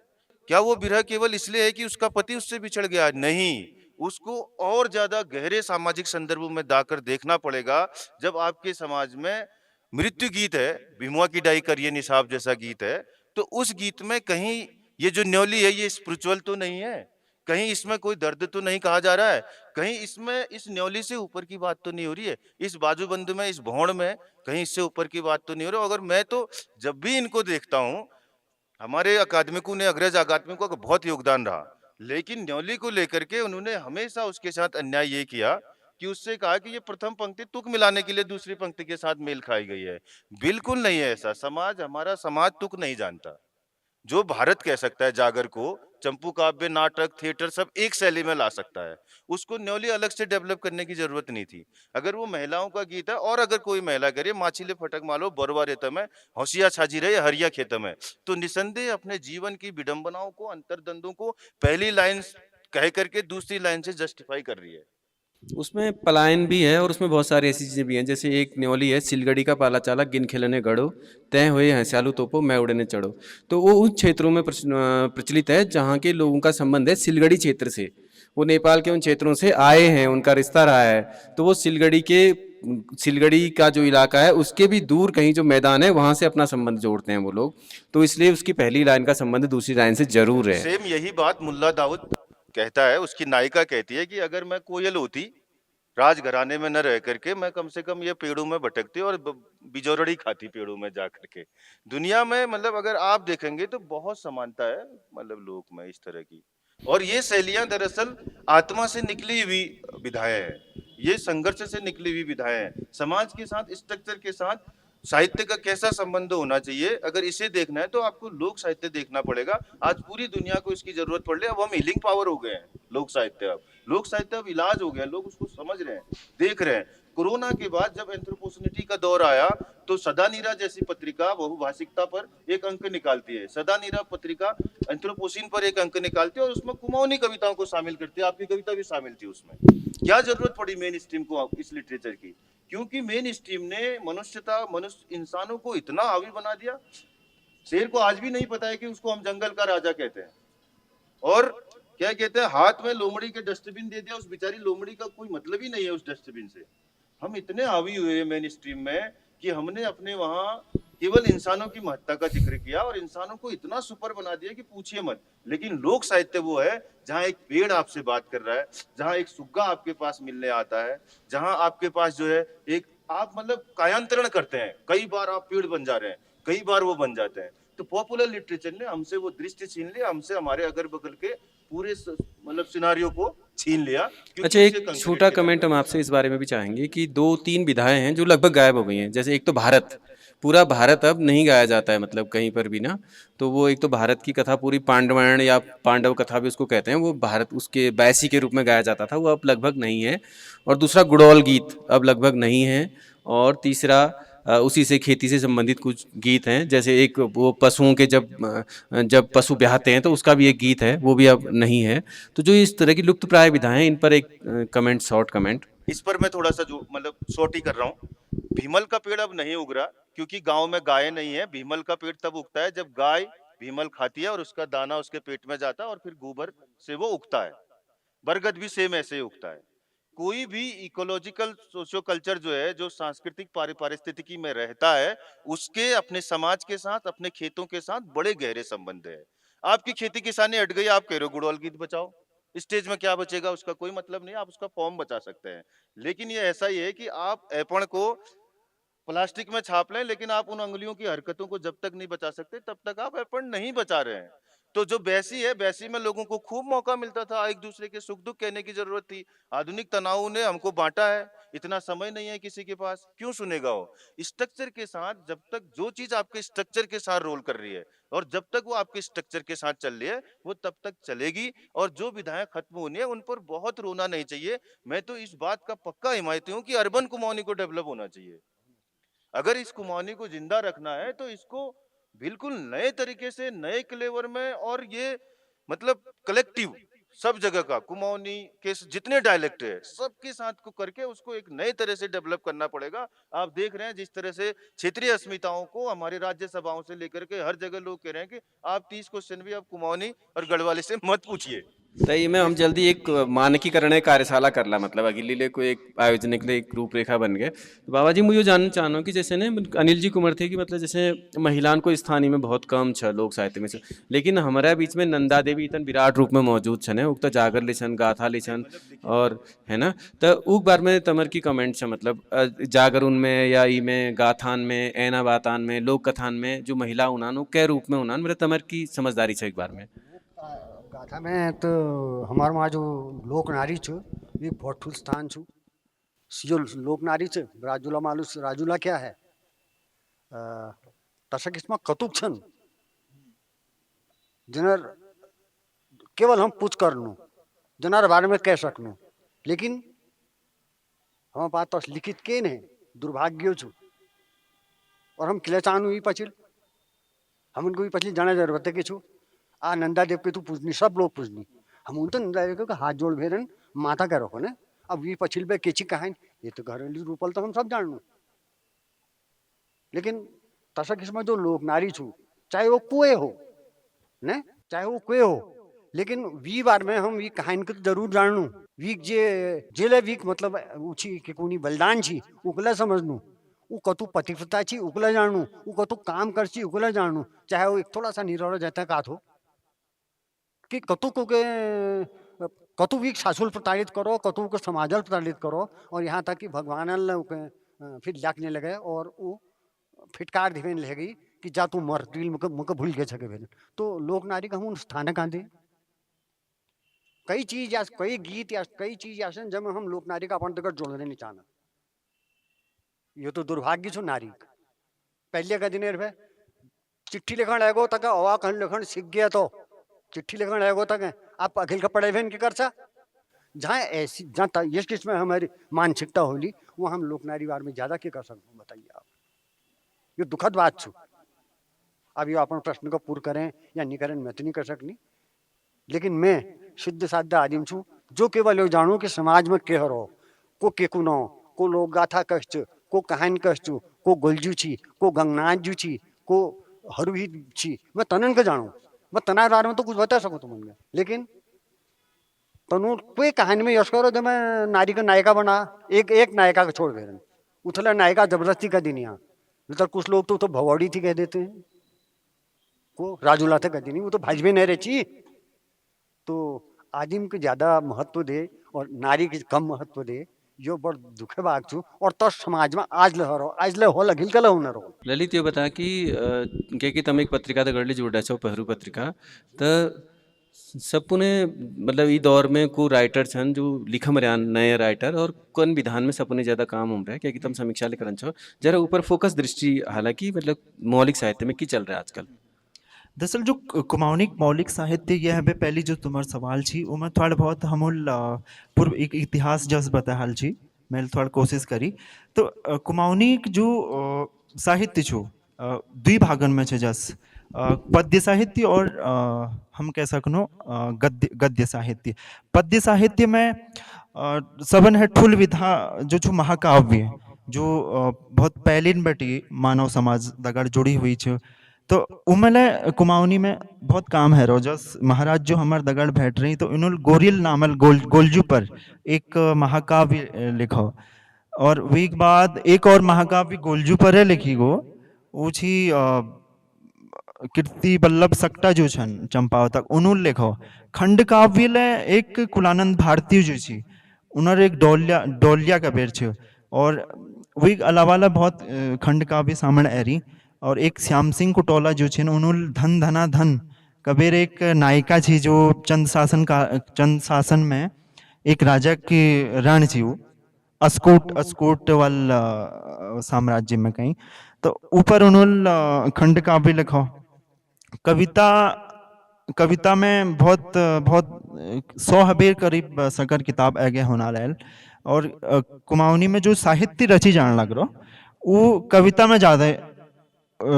क्या वो विरह केवल इसलिए है कि उसका पति उससे बिछड़ गया? नहीं, उसको और ज्यादा गहरे सामाजिक संदर्भों में दाकर देखना पड़ेगा। जब आपके समाज में मृत्यु गीत है, भीमुआ की डाई करिए निसाब जैसा गीत है, तो उस गीत में कहीं ये जो न्योली है ये स्पिरिचुअल तो नहीं है, कहीं इसमें कोई दर्द तो नहीं कहा जा रहा है, कहीं इसमें इस न्योली से ऊपर की बात तो नहीं हो रही है, इस बाजूबंद में, इस भौण में कहीं इससे ऊपर की बात तो नहीं हो रही। अगर मैं तो जब भी इनको देखता हूँ, हमारे अकादमिकों ने, अग्रज अकादमिकों का बहुत योगदान रहा, लेकिन न्योली को लेकर के उन्होंने हमेशा उसके साथ अन्याय ये किया कि उससे कहा कि ये प्रथम पंक्ति तुक मिलाने के लिए दूसरी पंक्ति के साथ मेल खाई गई है। बिल्कुल नहीं है ऐसा। हमारा समाज तुक नहीं जानता। जो भारत कह सकता है जागर को, चंपू काव्य, नाटक, थिएटर सब एक शैली में ला सकता है, उसको न्योली अलग से डेवलप करने की जरूरत नहीं थी। अगर वो महिलाओं का गीत है और अगर कोई महिला करे माछिले फटक मालो बरवा रेत में, होशिया छाजी रहे हरिया खेत में, तो निसंदेह अपने जीवन की विडंबनाओं को, अंतर्द्वंदों को पहली लाइन कह करके दूसरी लाइन से जस्टिफाई कर रही है। उसमें पलायन भी है और उसमें बहुत सारी ऐसी चीज़ें भी हैं, जैसे एक न्योली है, सिलगड़ी का पाला चाला गिन खिलने गढ़ो, तय हुए हंस्यालू तोपो मैं उड़ने चढ़ो। तो वो उन क्षेत्रों में प्रचलित है जहाँ के लोगों का संबंध है सिलगड़ी क्षेत्र से, वो नेपाल के उन क्षेत्रों से आए हैं, उनका रिश्ता रहा है। तो वो सिलगड़ी का जो इलाका है उसके भी दूर कहीं जो मैदान है वहाँ से अपना संबंध जोड़ते हैं वो लोग, तो इसलिए उसकी पहली लाइन का संबंध दूसरी लाइन से जरूर है। सेम यही बात मुल्ला दाऊद कहता है, उसकी नायिका कहती है कि अगर मैं कोयल होती, राजघराने में न रह करके, मैं कम से कम ये पेड़ों में भटकती और बिजोरड़ी खाती पेड़ों में जा करके। दुनिया में मतलब अगर आप देखेंगे तो बहुत समानता है मतलब लोक में इस तरह की। और ये शैलियां दरअसल आत्मा से निकली हुई विधाएं हैं, ये संघर्ष से निकली हुई विधाएं हैं। समाज के साथ, स्ट्रक्चर के साथ साहित्य का कैसा संबंध होना चाहिए, अगर इसे देखना है तो आपको लोक साहित्य देखना पड़ेगा। आज पूरी दुनिया को इसकी जरूरत पड़ रही है। अब हम हीलिंग पावर हो गए हैं, लोक साहित्य अब इलाज हो गया, लोग उसको समझ रहे हैं, देख रहे हैं। कोरोना के बाद जब एंथ्रोपोसिनिटी का दौर आया तो सदानीरा जैसी पत्रिका बहुभाषिकता पर एक अंक निकालती है, सदानीरा पत्रिका एंथ्रोपोसिन पर एक अंक निकालती है और उसमें कुमाऊनी कविताओं को शामिल करती है। आपकी कविता भी शामिल थी उसमें। क्या जरूरत पड़ी मेन स्ट्रीम को इस लिटरेचर की? क्योंकि मेन स्ट्रीम ने मनुष्य इंसानों को इतना हावी बना दिया। शेर को आज भी नहीं पता है कि उसको हम जंगल का राजा कहते हैं, और क्या कहते हैं, हाथ में लोमड़ी के डस्टबिन दे दिया, उस बेचारी लोमड़ी का कोई मतलब ही नहीं है उस डस्टबिन से। हम इतने हावी हुए मेन स्ट्रीम में कि हमने अपने वहां केवल इंसानों की महत्ता का जिक्र किया और इंसानों को इतना सुपर बना दिया कि पूछिए मत। लेकिन लोक साहित्य वो है जहां एक पेड़ आपसे बात कर रहा है, जहां एक सुग्गा आपके पास मिलने आता है, जहां आपके पास जो है एक आप मतलब कायांतरण करते हैं, कई बार आप पेड़ बन जा रहे हैं, कई बार वो बन जाते हैं। तो पॉपुलर लिटरेचर ने हमसे वो दृष्टि छीन लिया, हमसे हमारे अगल बगल के पूरे मतलब सिनारियो को छीन लिया। अच्छा, एक छोटा कमेंट हम आपसे इस बारे में भी चाहेंगे कि 2-3 विधाएं हैं जो लगभग गायब हो गई हैं। जैसे एक तो भारत, पूरा भारत अब नहीं गाया जाता है मतलब कहीं पर भी ना। तो वो एक तो भारत की कथा पूरी पांडवायण या पांडव कथा भी उसको कहते हैं, वो भारत उसके बैसी के रूप में गाया जाता था, वो अब लगभग नहीं है। और दूसरा गुड़ौल गीत अब लगभग नहीं है। और तीसरा उसी से खेती से संबंधित कुछ गीत हैं, जैसे एक वो पशुओं के जब पशु ब्याहते हैं तो उसका भी एक गीत है, वो भी अब नहीं है। तो जो इस तरह की लुप्त प्राय विधाएं हैं, इन पर एक कमेंट, शॉर्ट कमेंट। इस पर मैं थोड़ा सा जो मतलब शॉर्ट ही कर रहा हूँ। भीमल का पेड़ अब नहीं उग रहा क्योंकि गांव में गाय नहीं है। भीमल का पेड़ तब उगता है जब गाय भीमल खाती है और उसका दाना उसके पेट में जाता है और फिर गोबर से वो उगता है। बरगद भी सेम ऐसे ही उगता है। कोई भी इकोलॉजिकल सोशियो कल्चर जो है, जो सांस्कृतिक पारिस्थितिकी में रहता है, उसके अपने समाज के साथ, अपने खेतों के साथ बड़े गहरे संबंध है। आपकी खेती किसानी हट गई, आप कह रहे हो गुड़ौल गीत बचाओ, स्टेज में क्या बचेगा उसका कोई मतलब नहीं, आप उसका फॉर्म बचा सकते हैं। लेकिन ये ऐसा ही है कि आप ऐपण को प्लास्टिक में छाप लें, लेकिन आप उन अंगुलियों की हरकतों को जब तक नहीं बचा सकते तब तक आप ऐपण नहीं बचा रहे हैं। तो जो बैसी है, बैसी में लोगों को खूब मौका मिलता था, एक दूसरे के सुख दुख कहने की जरूरत थी। आधुनिक तनाव ने हमको बांटा है, इतना समय नहीं है किसी के पास, क्यों सुनेगा वो? स्ट्रक्चर के साथ जब तक जो चीज आपके स्ट्रक्चर के साथ रोल कर रही है और जब तक वो आपके स्ट्रक्चर के साथ चल रही है वो तब तक चलेगी। और जो विधाएं खत्म होनी है उन पर बहुत रोना नहीं चाहिए। मैं तो इस बात का पक्का हिमायती हूँ कि अर्बन कुमाऊनी को डेवलप होना चाहिए। अगर इस कुमाऊनी को जिंदा रखना है तो इसको बिल्कुल नए तरीके से, नए क्लेवर में, और ये मतलब कलेक्टिव सब जगह का कुमाऊनी के जितने डायलेक्ट है सबके साथ को करके उसको एक नए तरह से डेवलप करना पड़ेगा। आप देख रहे हैं जिस तरह से क्षेत्रीय अस्मिताओं को हमारे राज्य सभाओं से लेकर के हर जगह लोग कह रहे हैं कि आप 30 क्वेश्चन भी आप कुमाऊनी और गढ़वाली से मत पूछिए। तो ये में हम जल्दी एक मानकीकरण कार्यशाला करला, मतलब अगली ले कोई एक आयोजन के लिए एक रूपरेखा बन गए। तो बाबा जी मुझे जानना चाहना कि जैसे ने अनिल जी कुमार थे कि मतलब जैसे महिलाओं को स्थानीय में बहुत कम छ लोक साहित्य में से, लेकिन हमारे बीच में नंदा देवी इतन विराट रूप में मौजूद छन है, उक्त जागर लिछन, गाथा लिछन, और है ना। तो उक बार में तमर की कमेंट छ, मतलब जागर उनमें या ई में गाथान में, ऐना बातान में, लोक कथान में जो महिला उनान कै रूप में उनान, मेरे तमर की समझदारी छ एक बार में। गाथा में तो हमारे वहाँ जो लोक नारी छ ये बहुत ठुल स्थान छ। जो लोक नारी छ राजुला मालूस, राजुला क्या है तशक इसमें कतुक छन जनर केवल हम पूछ कर लूँ जनार बारे में कह सकूँ, लेकिन हम बात तो लिखित के नहीं दुर्भाग्य छु और हम किले चाहूँ ही पचिल हम उनको भी पचिल जाना जरूरत है कि छु आ नंदा देव के तू पूजनी, सब लोग पूजनी, हम उन तो नंदा देव के हाथ जोड़ भेरन माता का रखो ना। अब ये पछिल बे केची कहानी ये तो घरेलू रूपल तो हम सब जान लू, लेकिन तसा किस्म जो लोक नारी छू चाहे वो कुए हो ने चाहे वो कुए हो, लेकिन वी बार में हम वी कहानी को जरूर जान लू। वीक जे जेले वीक मतलब ऊँची के कोनी बलिदान छी उकला समझनू, वो कतु पतिव्रता छी उकला जानू, वो कतु काम कर छी उकला जानू, चाहे वो एक थोड़ा सा निरोड़ जाता का हो कि कतु को के कतु भी सासुल प्रताड़ित करो, कतु को समाजल प्रताड़ित करो, और यहाँ तक कि भगवान फिर लाकने लगे और वो फिटकार धिवेन ले गई कि जा तू मर दिल मुझे भूल गए छके भेल। तो लोक नारी का हूँ स्थान कहाँ दे कई चीज या कई गीत या कई चीज या जब हम लोक नारी का अपन तक जोड़ने नहीं चाहना। ये तो दुर्भाग्य छो नारी पहले का दिन चिट्ठी लिखण लगो तक अवा खंड लिखण सीख गया तो चिट्ठी लिखण लगो तक आप अखिल का पढ़े भेन की कर सा जहाँ ऐसी जहाँ इस किस्म हमारी मानसिकता होली वो हम लोक नारी वार में ज्यादा क्या कर सकते बताइए आप। ये दुखद बात छू। अब ये अपन प्रश्न को पूर्ण करें या नहीं करें मैं तो नहीं कर सकनी, लेकिन मैं शुद्ध साध्य आदिम छू जो केवल यो जानू कि समाज में के हो को केकुनो को लोक गाथा कष्ट को कहानी कष्ट को गोलजू छी को गंगनाथ जू छी को हरुही छी, मैं तनन के जानू, मैं तना बारे में तो कुछ बता सकूँ तुम, लेकिन तनु कोई कहानी में यश करो जब मैं नारी का नायिका बना एक नायिका को छोड़ दे उथला नायिका जबरदस्ती का दिन यहाँ तो कुछ लोग तो भगौड़ी थी कह देते हैं को राजूला थे कहती नहीं वो तो भाजपे नहीं रही। तो आदिम को ज्यादा महत्व दे और नारी के कम महत्व दे यो बड़ दुखे बाग छू और तो समाज में आज ले हो लगिल कल हो न रहो। ललित ये बता कि कि तम एक पत्रिका तो गढ़ली जोड़ा छो पहरू पत्रिका तो सपुने मतलब ई दौर में को राइटर छन जो लिखम रहा नए राइटर और कौन विधान में सपुने ज्यादा काम हो रहा है क्योंकि तुम समीक्षा लेकर छो जरा ऊपर फोकस दृष्टि हालांकि मतलब मौलिक साहित्य में की चल रहा है आजकल। दरअसल जो कुमाऊनी मौलिक साहित्य यह है पहली जो तुम्हार सवाल छी वो मैं थोड़ा बहुत हमूल पूर्व एक इतिहास जस बता हाल छी मैं थोड़ा कोशिश करी तो कुमाऊनी जो साहित्य छो दुई भागन में छे जस पद्य साहित्य और हम कह सकनो गद्य साहित्य। पद्य साहित्य में सबन है ठुल विधा जो छो महाकाव्य जो बहुत पहलिन बटी मानव समाज दगड़ जुड़ी हुई छे तो उमले कुमाऊनी में बहुत काम है रोजस महाराज जो हमार दगड़ बैठ रही तो इन्होंने गोरिल नामल गोलजू पर एक महाकाव्य लिखो और वीक बाद एक और महाकाव्य गोलजू पर है लिखी गो ऊँची कीर्ति बल्लभ सक्टा जो छन चंपाव तक उन्होंने लिखो खंड काव्य ले एक कुलानंद भारती जो छी उनर एक डोलिया का बेर छे और वीक अलावा बहुत खंड काव्य सामने एरी और एक श्याम सिंह कुटोला जो छे उन्होंने धन धना धन कबीर एक नायिका थी जो चंद शासन में एक राजा की रण थी वो अस्कोट वाला साम्राज्य में कहीं तो ऊपर उन्होंने खंड काव्य लिखो। कविता में बहुत 100 हबेर करीब सकर किताब आगे होना रहल और कुमाऊनी में जो साहित्य रची जान लग रहा वो कविता में ज़्यादा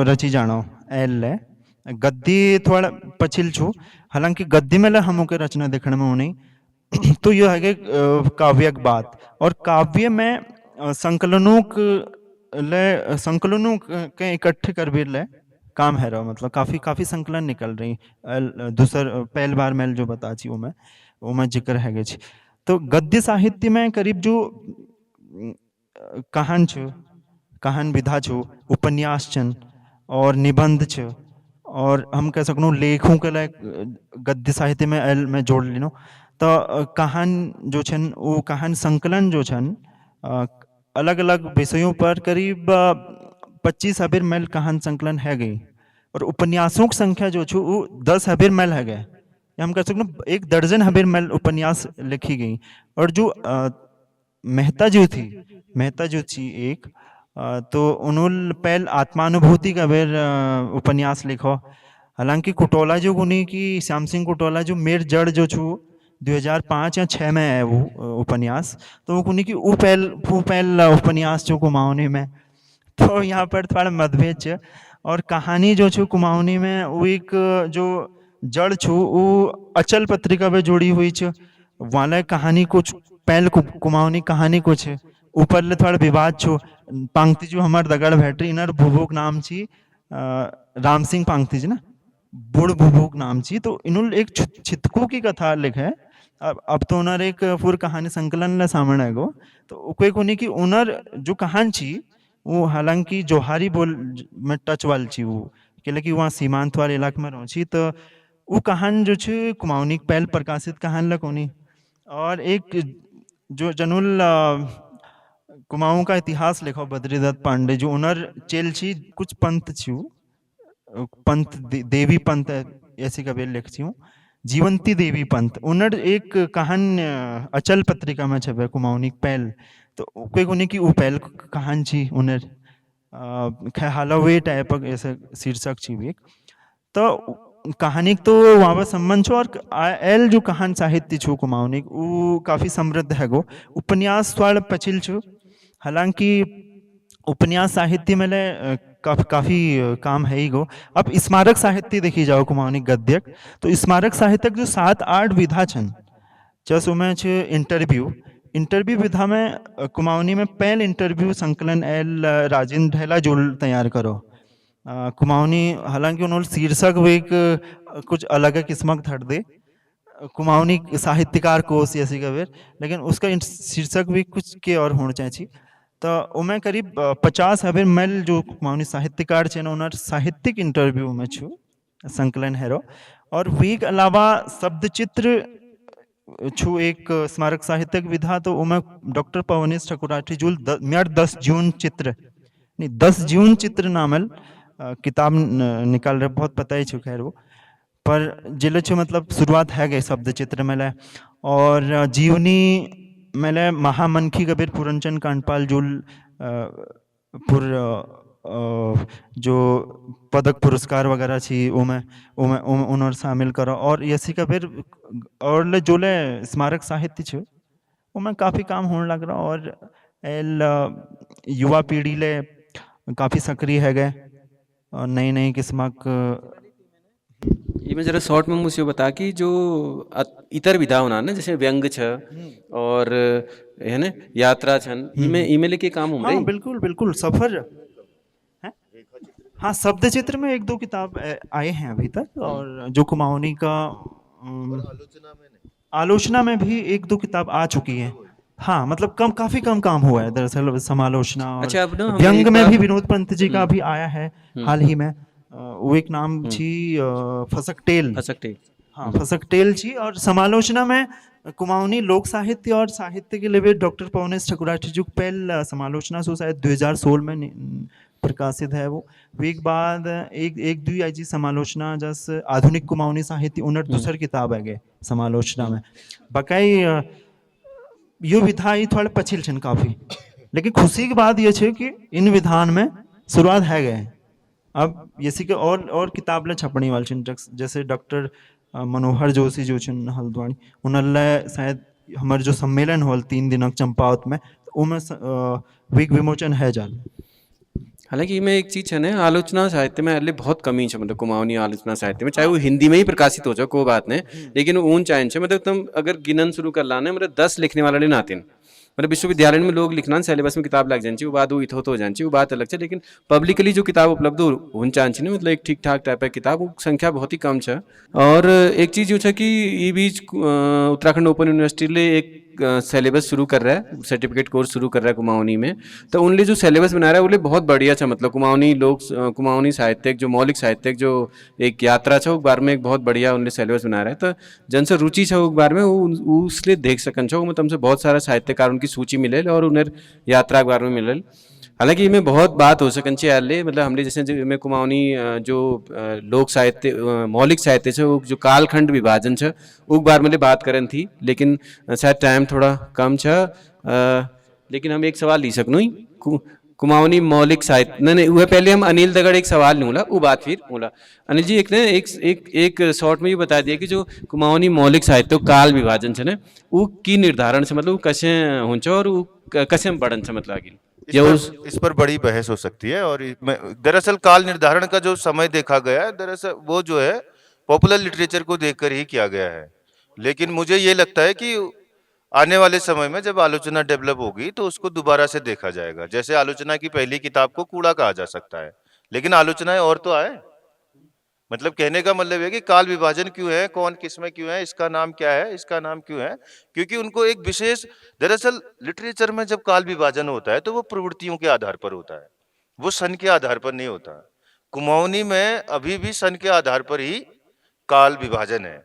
रची जानो एल है गद्दी थोड़ा पछिल छू हालांकि गद्दी में हमों के रचना देखने में नहीं तो यह है कि काव्यक बात और काव्य में संकलनों के इकट्ठे कर भी ले काम है रहा मतलब काफी काफी संकलन निकल रही दूसर पहल बार मैल जो बता छी वो मैं जिक्र है छी तो गद्य साहित्य में करीब जो कहान छ कहान विधा छो उपन्यास छन और निबंध छ और हम कह सकूँ लेखों के लिए गद्य साहित्य में एल में जोड़ लेनो तो कहान जो छन वो कहान संकलन जो छन अलग अलग विषयों पर करीब 25 हबीर मैल कहान संकलन है गई और उपन्यासों की संख्या जो छू वो 10 हबीर मैल है गए हम कह सकते 1 दर्जन हबीर मैल उपन्यास लिखी गई और जो मेहता जो थी एक तो उन्होंने पहल आत्मानुभूति का बेर उपन्यास लिखो हालांकि कुटोला जो उन्हीं की श्याम सिंह कुटोला जो मेर जड़ जो छू 2005 या 6 में है वो उपन्यास तो वो उन्हीं की पहल उपन्यास जो कुमाऊनी में तो यहाँ पर थोड़ा मतभेद है और कहानी जो छू कुमाऊनी में वो एक जो जड़ छू वो अचल पत्रिका में जुड़ी हुई छ वाला कहानी कुछ पहल कुमाऊनी कहानी कुछ ऊपर ले थोड़ा विवाद छो पंक्ति जो हमारे दगड़ भेटरी इनर भुभुक नाम छी राम सिंह पंक्ति जी ना बुढ़ भुभुक नाम छी तो इन्होंने एक छितकू की कथा लिखे अब तो उनर एक पूरी कहानी संकलन ले सामने है गो तो कोई कोनी की उनर जो कहान छी वो हालांकि जोहारी बोल में टच वाल छी वो कि वहाँ सीमांत वाले इलाके में रहो छी तो वो कहान जो छी कुमाऊनी पहल प्रकाशित कहान लकोनी और एक जो जनुल कुमाऊं का इतिहास लिखो बद्रीदत्त पांडे जो उनर चेल छी कुछ पंत छी पंत देवी पंत ऐसी कभी लिख छी जीवंती देवी पंत उनर एक कहान अचल पत्रिका में छपे कुमाऊनी पहल तो कोई कोनी की वो पहल कहान छी उनर ख्याल वे टाइप ऐसे शीर्षक छी एक तो कहानी तो वहाँ पर संबंध छो और एल जो कहान साहित्य छो कुमाऊनी वो काफी समृद्ध है गो उपन्यास थोड़ा पछिल छो हालांकि उपन्यास साहित्य में काफी काम है ही गो अब स्मारक साहित्य देखी जाओ कुमाऊनी गद्यक तो स्मारक साहित्यक जो 7-8 विधा छन जस उमें छ इंटरव्यू विधा में कुमाऊनी में पहल इंटरव्यू संकलन एल राजेंद्र ढेला जोल तैयार करो कुमाऊनी हालांकि उन्होंने शीर्षक भी कुछ अलग किस्मक धर दे कुमाऊनी साहित्यकार कोश ऐसी का वेर लेकिन उसका शीर्षक भी कुछ के और होना चाहिए तो उमें करीब 50 हबीर मैल जो कुमाऊनी साहित्यकार छे उनर साहित्यिक इंटरव्यू में छू संकलन है और वीक अलावा शब्द चित्र छू एक स्मारक साहित्यक विधा तो उमें डॉक्टर पवनेश ठकुराठी जुल 10 जून चित्र नहीं 10 जून चित्र नामल किताब निकाल रहे बहुत पता ही छो खैर वो पर जिले छो मतलब शुरुआत है गए शब्द चित्र में और जीवनी मेले महामनखी कबीर पूरनचंद कांडपाल जुल जो पदक पुरस्कार वगैरह छी उमें उन्होंने शामिल करो और यसी कबीर और ले जोले स्मारक साहित्य छो उमें काफ़ी काम होने लग रहा और एल युवा पीढ़ी ले काफ़ी सक्रिय है गए और नई किस्मक ये मैं जरा शॉर्ट में मुझे बता कि जो इतर विधा होना ना जैसे व्यंग छ और है ना यात्रा छन इमे लेके काम हो हाँ बिल्कुल सफर है हाँ शब्द चित्र में 1-2 किताब आए हैं अभी तक और जो कुमाऊनी का आलोचना में भी 1-2 किताब आ चुकी है हाँ मतलब काफी कम काम हुआ है दरअसल समालोचना और अच्छा, अब ना व्यंग में भी विनोद पंत जी का भी आया है हाल ही में वो एक नाम छी फसकटेल हाँ फसकटेल छी और समालोचना में कुमाऊनी लोक साहित्य और साहित्य के लिए डॉक्टर पवनेश ठकुराठी जी पहल समालोचना सो शायद 2016 में प्रकाशित है वो एक बाद एक दुई आई जी समालोचना जस आधुनिक कुमाऊनी साहित्य उनर दूसर किताब है गए समालोचना में बकाई यो विधा ही थोड़े पछिल छन काफी लेकिन खुशी की बात ये छे कि इन विधान में शुरुआत है गए अब इसी के और किताब ले छपनी वाल छन जैसे डॉक्टर मनोहर जोशी जो छन हल्द्वानी उनले शायद हमारे जो सम्मेलन होल 3 दिनक चंपावत में उमें विक विमोचन है जाल हालांकि मैं एक चीज है ना, आलोचना साहित्य में हले बहुत कमी है, मतलब कुमाऊनी आलोचना साहित्य में, चाहे वो हिंदी में ही प्रकाशित हो जाए कोई बात नहीं, लेकिन वो ऊन चाइन है, मतलब तुम अगर गिनन शुरू कर लाने, मतलब 10 लिखने वाला ने नातिन, मतलब विश्वविद्यालय में लोग लिखना सिलेबस में किताब लग जानी, वो बात वो इथो तो हो जानी, वो बात अलग है, लेकिन पब्लिकली जो किताब उपलब्ध होनी चाहिए, मतलब एक ठीक ठाक टाइप की किताब, वो संख्या बहुत ही कम है। और एक चीज़ जो है कि ये बीच उत्तराखंड ओपन यूनिवर्सिटी ले एक सिलेबस शुरू कर रहा है, सर्टिफिकेट कोर्स शुरू कर रहा है कुमाऊनी में, तो उनले जो सिलेबस बना रहा है वो बहुत बढ़िया है, मतलब कुमाऊनी साहित्यिक जो मौलिक साहित्यिक जो एक यात्रा है, वो बार में एक बहुत बढ़िया उनले सिलेबस बना रहा है, तो जन से रुचि है वो बार में वो उसलिए देख सकन छो, मतलब हमसे बहुत सारा साहित्यकार उनकी सूची मिले और उन्हें यात्रा के बारे में मिलल। हालांकि इनमें बहुत बात हो सकन छे यार, मतलब हमने जैसे में कुमाऊनी जो लोक साहित्य मौलिक साहित्य है, वो जो कालखंड विभाजन है वो बार में बात करन थी, लेकिन शायद टाइम थोड़ा कम है, लेकिन हम एक सवाल ली सकनू ही कुमाऊनी मौलिक साहित्य नहीं वह पहले हम अनिल दगड़ एक सवाल लूँगा वो बात फिर बोला। अनिल जी एक ने एक शॉर्ट में ये बता दिया कि जो कुमाऊनी मौलिक साहित्य काल विभाजन है ना, वो की निर्धारण से मतलब कैसे होन्छ और वो कैसे बढ़न से मतलब आगे इस पर बड़ी बहस हो सकती है। और दरअसल काल निर्धारण का जो समय देखा गया है, दरअसल वो जो है पॉपुलर लिटरेचर को देखकर ही किया गया है, लेकिन मुझे ये लगता है कि आने वाले समय में जब आलोचना डेवलप होगी तो उसको दोबारा से देखा जाएगा। जैसे आलोचना की पहली किताब को कूड़ा कहा जा सकता है, लेकिन आलोचनाएं और तो आए। मतलब कहने का मतलब है कि काल विभाजन क्यों है, कौन किसमें क्यों है, इसका नाम क्या है, इसका नाम क्यों है, क्योंकि उनको एक विशेष, दरअसल लिटरेचर में जब काल विभाजन होता है तो वो प्रवृत्तियों के आधार पर होता है, वो सन के आधार पर नहीं होता। कुमाऊनी में अभी भी सन के आधार पर ही काल विभाजन है,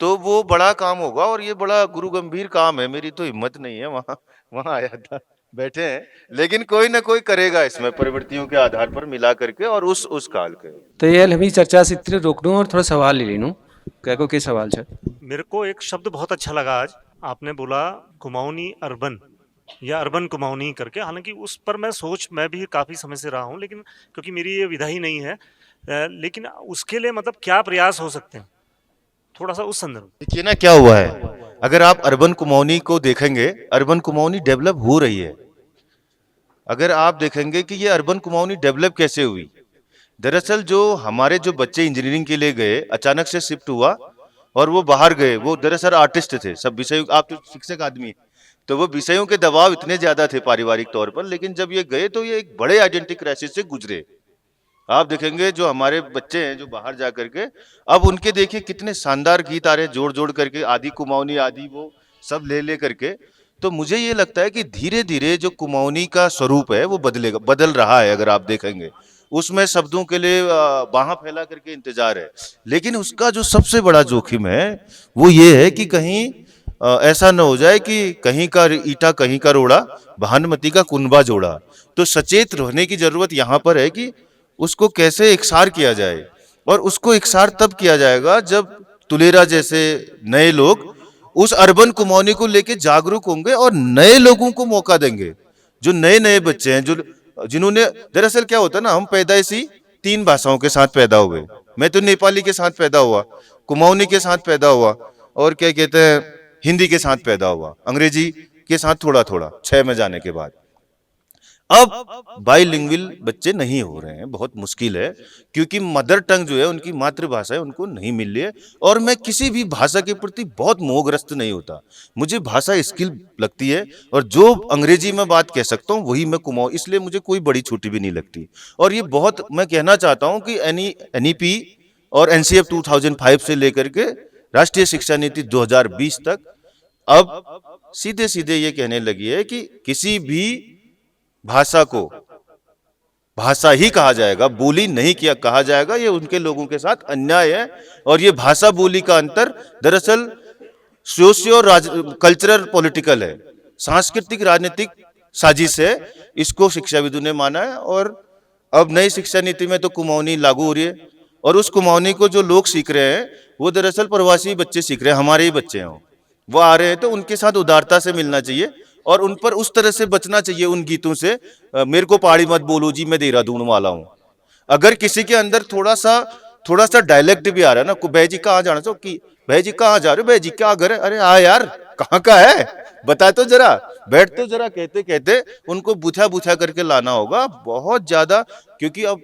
तो वो बड़ा काम होगा और ये बड़ा गुरु गंभीर काम है। मेरी तो हिम्मत नहीं है वहां आया था, बैठे हैं, लेकिन कोई ना कोई करेगा इसमें प्रवृत्तियों के आधार पर मिला करके और उस काल के। तो ये हम चर्चा से इतने रोक दूँ और थोड़ा सवाल ले लेनू, क्या को के सवाल है। मेरे को एक शब्द बहुत अच्छा लगा आज, आपने बोला कुमाऊनी अर्बन या अर्बन कुमाऊनी करके, हालांकि उस पर मैं भी काफ़ी समय से रहा हूँ, लेकिन क्योंकि मेरी ये विधा ही नहीं है, लेकिन उसके लिए मतलब क्या प्रयास हो सकते हैं, थोड़ा सा उस संदर्भ में। देखिए ना क्या हुआ है, अगर आप अर्बन कुमाऊनी को देखेंगे, अर्बन कुमाऊनी डेवलप हो रही है। अगर आप देखेंगे कि ये अर्बन कुमाऊनी डेवलप कैसे हुई, दरअसल जो हमारे जो बच्चे इंजीनियरिंग के लिए गए, अचानक से शिफ्ट हुआ और वो बाहर गए, वो दरअसल आर्टिस्ट थे सब विषय, आप तो शिक्षक आदमी, तो वो विषयों के दबाव इतने ज्यादा थे पारिवारिक तौर पर, लेकिन जब ये गए तो ये एक बड़े आइडेंटिटी क्राइसिस से गुजरे। आप देखेंगे जो हमारे बच्चे हैं जो बाहर जा करके, अब उनके देखिए कितने शानदार गीत आ रहे हैं जोड़ जोड़ करके, आदि कुमाऊनी आदि वो सब ले करके। तो मुझे ये लगता है कि धीरे धीरे जो कुमाऊनी का स्वरूप है वो बदल रहा है। अगर आप देखेंगे उसमें शब्दों के लिए बाहां फैला करके इंतजार है, लेकिन उसका जो सबसे बड़ा जोखिम है वो ये है कि कहीं ऐसा न हो जाए कि कहीं का ईटा कहीं का रोड़ा, भानुमती का कुनबा जोड़ा। तो सचेत रहने की जरूरत यहाँ पर है कि उसको कैसे एकसार किया जाए, और उसको एकसार तब किया जाएगा जब तुलेरा जैसे नए लोग उस अर्बन कुमाऊनी को लेके जागरूक होंगे और नए लोगों को मौका देंगे। जो नए नए बच्चे हैं, जो जिन्होंने, दरअसल क्या होता है ना, हम पैदाइशी 3 भाषाओं के साथ पैदा हुए। मैं तो नेपाली के साथ पैदा हुआ, कुमाऊनी के साथ पैदा हुआ, और क्या कहते हैं हिंदी के साथ पैदा हुआ, अंग्रेजी के साथ थोड़ा थोड़ा 6 में जाने के बाद। अब बाइलिंगुअल बच्चे नहीं हो रहे हैं, बहुत मुश्किल है, क्योंकि मदर टंग जो है उनकी मातृभाषा है उनको नहीं मिल रही है। और मैं किसी भी भाषा के प्रति बहुत मोहग्रस्त नहीं होता, मुझे भाषा स्किल लगती है, और जो अंग्रेजी में बात कह सकता हूँ वही मैं कुमाऊं, इसलिए मुझे कोई बड़ी छुट्टी भी नहीं लगती। और ये बहुत मैं कहना चाहता हूँ कि NEP और NCF 2005 से लेकर के राष्ट्रीय शिक्षा नीति 2020 तक अब सीधे सीधे ये कहने लगी है कि किसी भी भाषा को भाषा ही कहा जाएगा, बोली नहीं किया कहा जाएगा। ये उनके लोगों के साथ अन्याय है। और ये भाषा बोली का अंतर दरअसल सोशियो कल्चरल पॉलिटिकल है, सांस्कृतिक राजनीतिक साजिश है, इसको शिक्षाविदों ने माना है। और अब नई शिक्षा नीति में तो कुमाऊनी लागू हो रही है, और उस कुमाऊनी को जो लोग सीख रहे हैं वो दरअसल प्रवासी बच्चे सीख रहे हैं, हमारे ही बच्चे हैं, वो आ रहे हैं, तो उनके साथ उदारता से मिलना चाहिए और उन पर उस तरह से बचना चाहिए उन गीतों से। मेरे को पहाड़ी मत बोलो जी, मैं देहरादून वाला हूं। अगर किसी के अंदर थोड़ा सा डायलेक्ट भी आ रहा है ना, बह जी कहाँ जाना चाहो कि बह जी कहाँ जा रहे हो, बह जी क्या घर है, अरे हाँ यार कहाँ का है, बता तो जरा, बैठ तो जरा। कहते कहते उनको बुझा बुझा करके लाना होगा बहुत ज्यादा, क्योंकि अब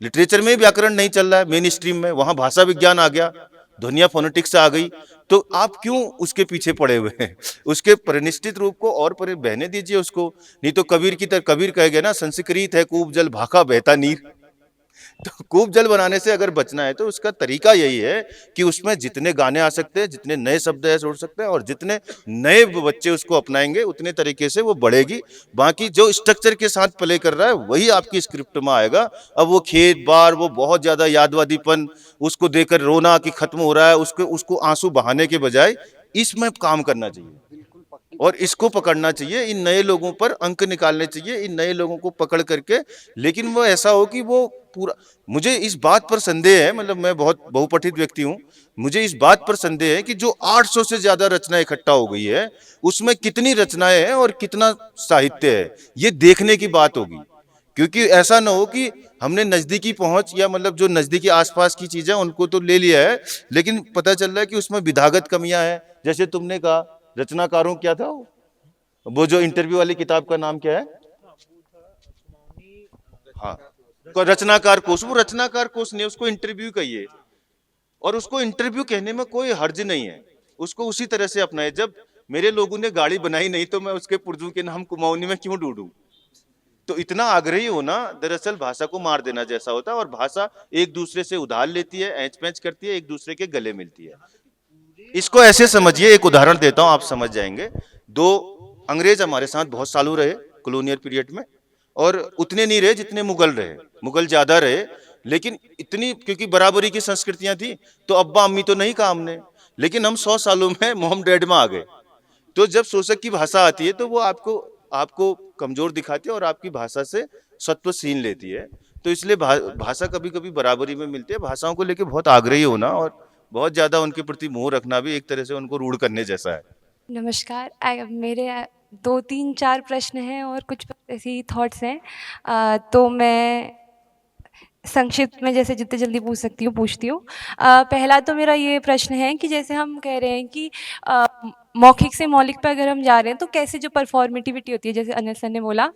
लिटरेचर में व्याकरण नहीं चल रहा है मेन स्ट्रीम में, वहां भाषा विज्ञान आ गया, ध्वनिया फोनेटिक्स आ गई, तो आप क्यों उसके पीछे पड़े हुए हैं? उसके परिनिष्ठित रूप को और बहने दीजिए उसको। नहीं तो कबीर की तरह, कबीर कह गया ना, संस्कृत है कूप जल भाखा बहता नीर। तो कूप जल बनाने से अगर बचना है तो उसका तरीका यही है कि उसमें जितने गाने आ सकते हैं, जितने नए शब्द है जोड़ सकते हैं, और जितने नए बच्चे उसको अपनाएंगे उतने तरीके से वो बढ़ेगी। बाकी जो स्ट्रक्चर के साथ प्ले कर रहा है वही आपकी स्क्रिप्ट में आएगा। अब वो खेत बार, वो बहुत ज्यादा यादवादीपन, उसको देखकर रोना कि खत्म हो रहा है, उसको आंसू बहाने के बजाय इसमें काम करना चाहिए और इसको पकड़ना चाहिए। इन नए लोगों पर अंक निकालने चाहिए, इन नए लोगों को पकड़ करके। लेकिन वो ऐसा हो कि वो पूरा, मुझे इस बात पर संदेह है, मतलब मैं बहुत बहुपठित व्यक्ति हूं, मुझे इस बात पर संदेह है कि जो 800 से ज्यादा रचना इकट्ठा हो गई है उसमें कितनी रचनाएं हैं और कितना साहित्य है, ये देखने की बात होगी। क्योंकि ऐसा ना हो कि हमने नजदीकी पहुंच या मतलब जो नजदीकी आसपास की चीजें उनको तो ले लिया है, लेकिन पता चल रहा है कि उसमें विधागत कमियां हैं। जैसे तुमने कहा रचनाकारों, क्या था वो जो इंटरव्यू वाली किताब का नाम क्या है? हाँ, रचनाकार कोश। वो रचनाकार कोश ने उसको इंटरव्यू कहिए, और उसको इंटरव्यू कहने में कोई हर्ज नहीं है, उसको उसी तरह से अपनाए। जब मेरे लोगों ने गाड़ी बनाई नहीं तो मैं उसके पुर्जों के नाम कुमाऊनी में क्यों ढूंढूं? तो इतना आग्रही होना दरअसल भाषा को मार देना जैसा होता है। और भाषा एक दूसरे से उधार लेती है, एंच पैंच करती है, एक दूसरे के गले मिलती है। इसको ऐसे समझिए, एक उदाहरण देता हूं, आप समझ जाएंगे। दो अंग्रेज हमारे साथ बहुत सालों रहे कॉलोनियल पीरियड में, और उतने नहीं रहे जितने मुगल रहे, मुगल ज्यादा रहे, लेकिन इतनी, क्योंकि बराबरी की संस्कृतियां थी तो अब्बा अम्मी तो नहीं कहा हमने, लेकिन हम 100 सालों में मोम डैड में आ गए। तो जब शोषक की भाषा आती है तो वो आपको कमजोर दिखाती है और आपकी भाषा से सत्व छीन लेती है। तो इसलिए भाषा कभी कभी बराबरी में मिलती है। भाषाओं को लेकर बहुत आग्रही होना और बहुत ज्यादा उनके प्रति मोह रखना भी एक तरह से उनको रूढ़ करने जैसा है। नमस्कार। मेरे 2-3-4 प्रश्न हैं और कुछ ऐसे ही थॉट्स हैं। तो मैं संक्षिप्त में जैसे जितने जल्दी पूछ सकती हूँ पूछती हूँ। पहला तो मेरा ये प्रश्न है कि जैसे हम कह रहे हैं कि मौखिक से मौलिक पे अगर हम जा रहे हैं तो कैसे जो परफॉर्मेटिविटी होती है, जैसे अनिल सर ने बोला,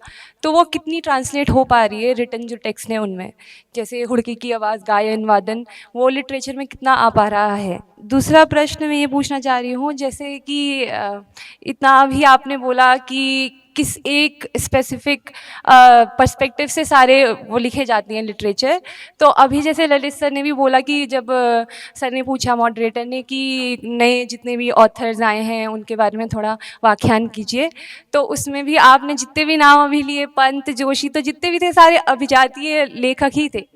तो वो कितनी ट्रांसलेट हो पा रही है रिटन जो टेक्स्ट है उनमें, जैसे हुड़की की आवाज़, गायन वादन, वो लिटरेचर में कितना आ पा रहा है। दूसरा प्रश्न मैं ये पूछना चाह रही हूँ, जैसे कि इतना अभी आपने बोला कि किस एक स्पेसिफिक पर्सपेक्टिव से सारे वो लिखे जाती हैं लिटरेचर, तो अभी जैसे ललित सर ने भी बोला कि जब सर ने पूछा मॉडरेटर ने कि नए जितने भी ऑथर्स आए हैं उनके बारे में थोड़ा व्याख्यान कीजिए, तो उसमें भी आपने जितने भी नाम अभी लिए, पंत, जोशी, तो जितने भी थे सारे अभिजातीय लेखक ही थे।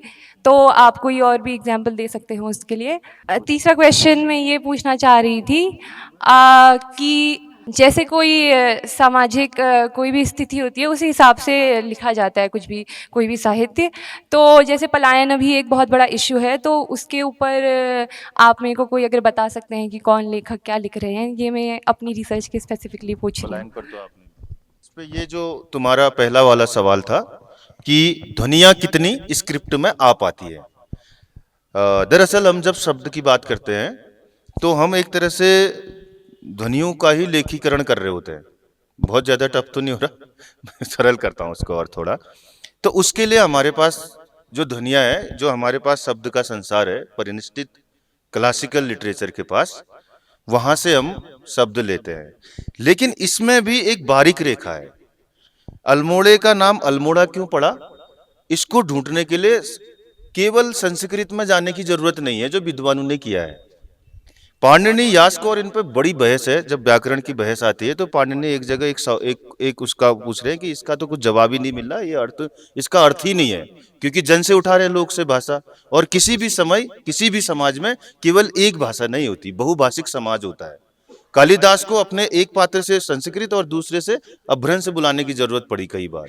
तो आप कोई और भी एग्जाम्पल दे सकते हो उसके लिए। तीसरा क्वेश्चन मैं ये पूछना चाह रही थी कि जैसे कोई सामाजिक कोई भी स्थिति होती है उसी हिसाब से लिखा जाता है कुछ भी, कोई भी साहित्य। तो जैसे पलायन अभी एक बहुत बड़ा इशू है, तो उसके ऊपर आप मेरे को कोई अगर बता सकते हैं कि कौन लेखक क्या लिख रहे हैं, ये मैं अपनी रिसर्च के स्पेसिफिकली पूछ रही पलायन हूँ। पर तो आपने इस पे, ये जो तुम्हारा पहला वाला सवाल था कि ध्वनियां कितनी स्क्रिप्ट में आ पाती है, दरअसल हम जब शब्द की बात करते हैं तो हम एक तरह से ध्वनियों का ही लेखीकरण कर रहे होते हैं। बहुत ज्यादा टफ तो नहीं हो रहा, मैं सरल करता हूँ उसको और थोड़ा। तो उसके लिए हमारे पास जो ध्वनियां है, जो हमारे पास शब्द का संसार है परिनिष्ठित क्लासिकल लिटरेचर के पास, वहां से हम शब्द लेते हैं। लेकिन इसमें भी एक बारीक रेखा है। अल्मोड़े का नाम अल्मोड़ा क्यों पड़ा, इसको ढूंढने के लिए केवल संस्कृत में जाने की जरूरत नहीं है, जो विद्वानों ने किया है। पाणिनि, यास्क और इन पे बड़ी बहस है। जब व्याकरण की बहस आती है तो पाणिनि एक जगह एक उसका पूछ रहे हैं कि इसका तो कुछ जवाब ही नहीं मिल रहा, ये अर्थ, इसका अर्थ ही नहीं है, क्योंकि जन से उठा रहे हैं लोग से भाषा। और किसी भी समय किसी भी समाज में केवल एक भाषा नहीं होती, बहुभाषिक समाज होता है। कालिदास को अपने एक पात्र से संस्कृत और दूसरे से अभ्रंश बुलाने की जरूरत पड़ी कई बार।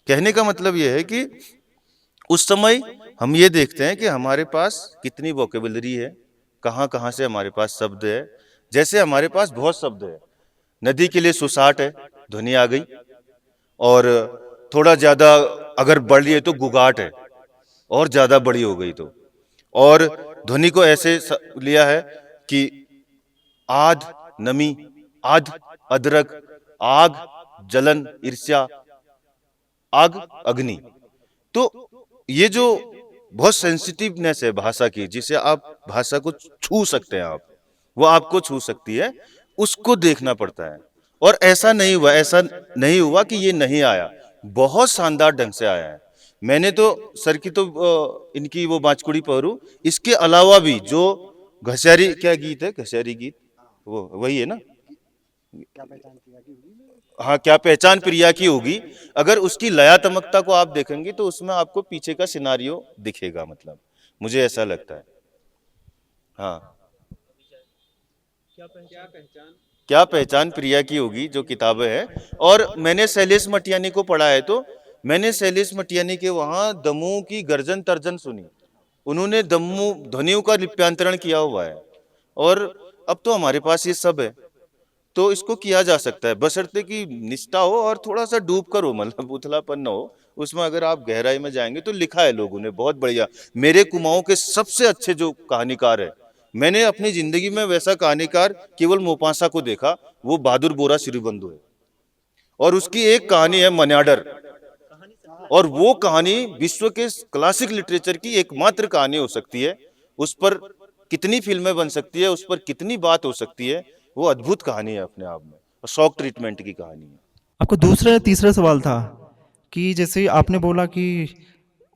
कहने का मतलब यह है कि उस समय हम ये देखते हैं कि हमारे पास कितनी वोकेबुलरी है, कहाँ कहाँ से हमारे पास शब्द है। जैसे हमारे पास बहुत शब्द है, नदी के लिए सुसाट है, ध्वनि आ गई। और थोड़ा ज्यादा अगर बढ़ रही है तो गुगाट है, और ज्यादा बड़ी हो गई तो। और ध्वनि को ऐसे लिया है कि आध, नमी, आध अदरक, आग, जलन, ईर्ष्या, आग, अग्नि। तो ये जो बहुत सेंसिटिवनेस है भाषा की, जिसे आप भाषा को छू सकते हैं, आप वो आपको छू सकती है, उसको देखना पड़ता है। और ऐसा नहीं हुआ कि ये नहीं आया, बहुत शानदार ढंग से आया है। मैंने तो सर की तो इनकी वो बांचकुड़ी पहरू, इसके अलावा भी जो घसियारी, क्या गीत है, घसियारी गीत, वो वही है ना, हाँ, क्या पहचान प्रिया की होगी, अगर उसकी लयात्मकता को आप देखेंगे तो उसमें आपको पीछे का सिनारियो दिखेगा, मतलब मुझे ऐसा लगता है। हाँ, क्या पहचान प्रिया की होगी जो किताबें हैं। और मैंने शैलेश मटियानी को पढ़ा है, तो मैंने शैलेश मटियानी के वहां दमों की गर्जन तर्जन सुनी। उन्होंने दमों ध्वनियों का लिप्यांतरण किया हुआ है, और अब तो हमारे पास ये सब है, तो इसको किया जा सकता है, बशर्ते कि निष्ठा हो और थोड़ा सा डूब कर हो, मतलब उथलापन न हो उसमें। अगर आप गहराई में जाएंगे तो लिखा है लोगों ने बहुत बढ़िया। मेरे कुमाऊं के सबसे अच्छे जो कहानीकार है, मैंने अपनी जिंदगी में वैसा कहानीकार केवल मोपासा को देखा, वो बहादुर बोरा श्रीबंधु है। और उसकी एक कहानी है मन्याडर, और वो कहानी विश्व के क्लासिक लिटरेचर की एकमात्र कहानी हो सकती है। उस पर कितनी फिल्में बन सकती है, उस पर कितनी बात हो सकती है, वो अद्भुत कहानी है अपने आप में, और शॉक ट्रीटमेंट की कहानी है। आपको दूसरा या तीसरा सवाल था कि जैसे आपने बोला कि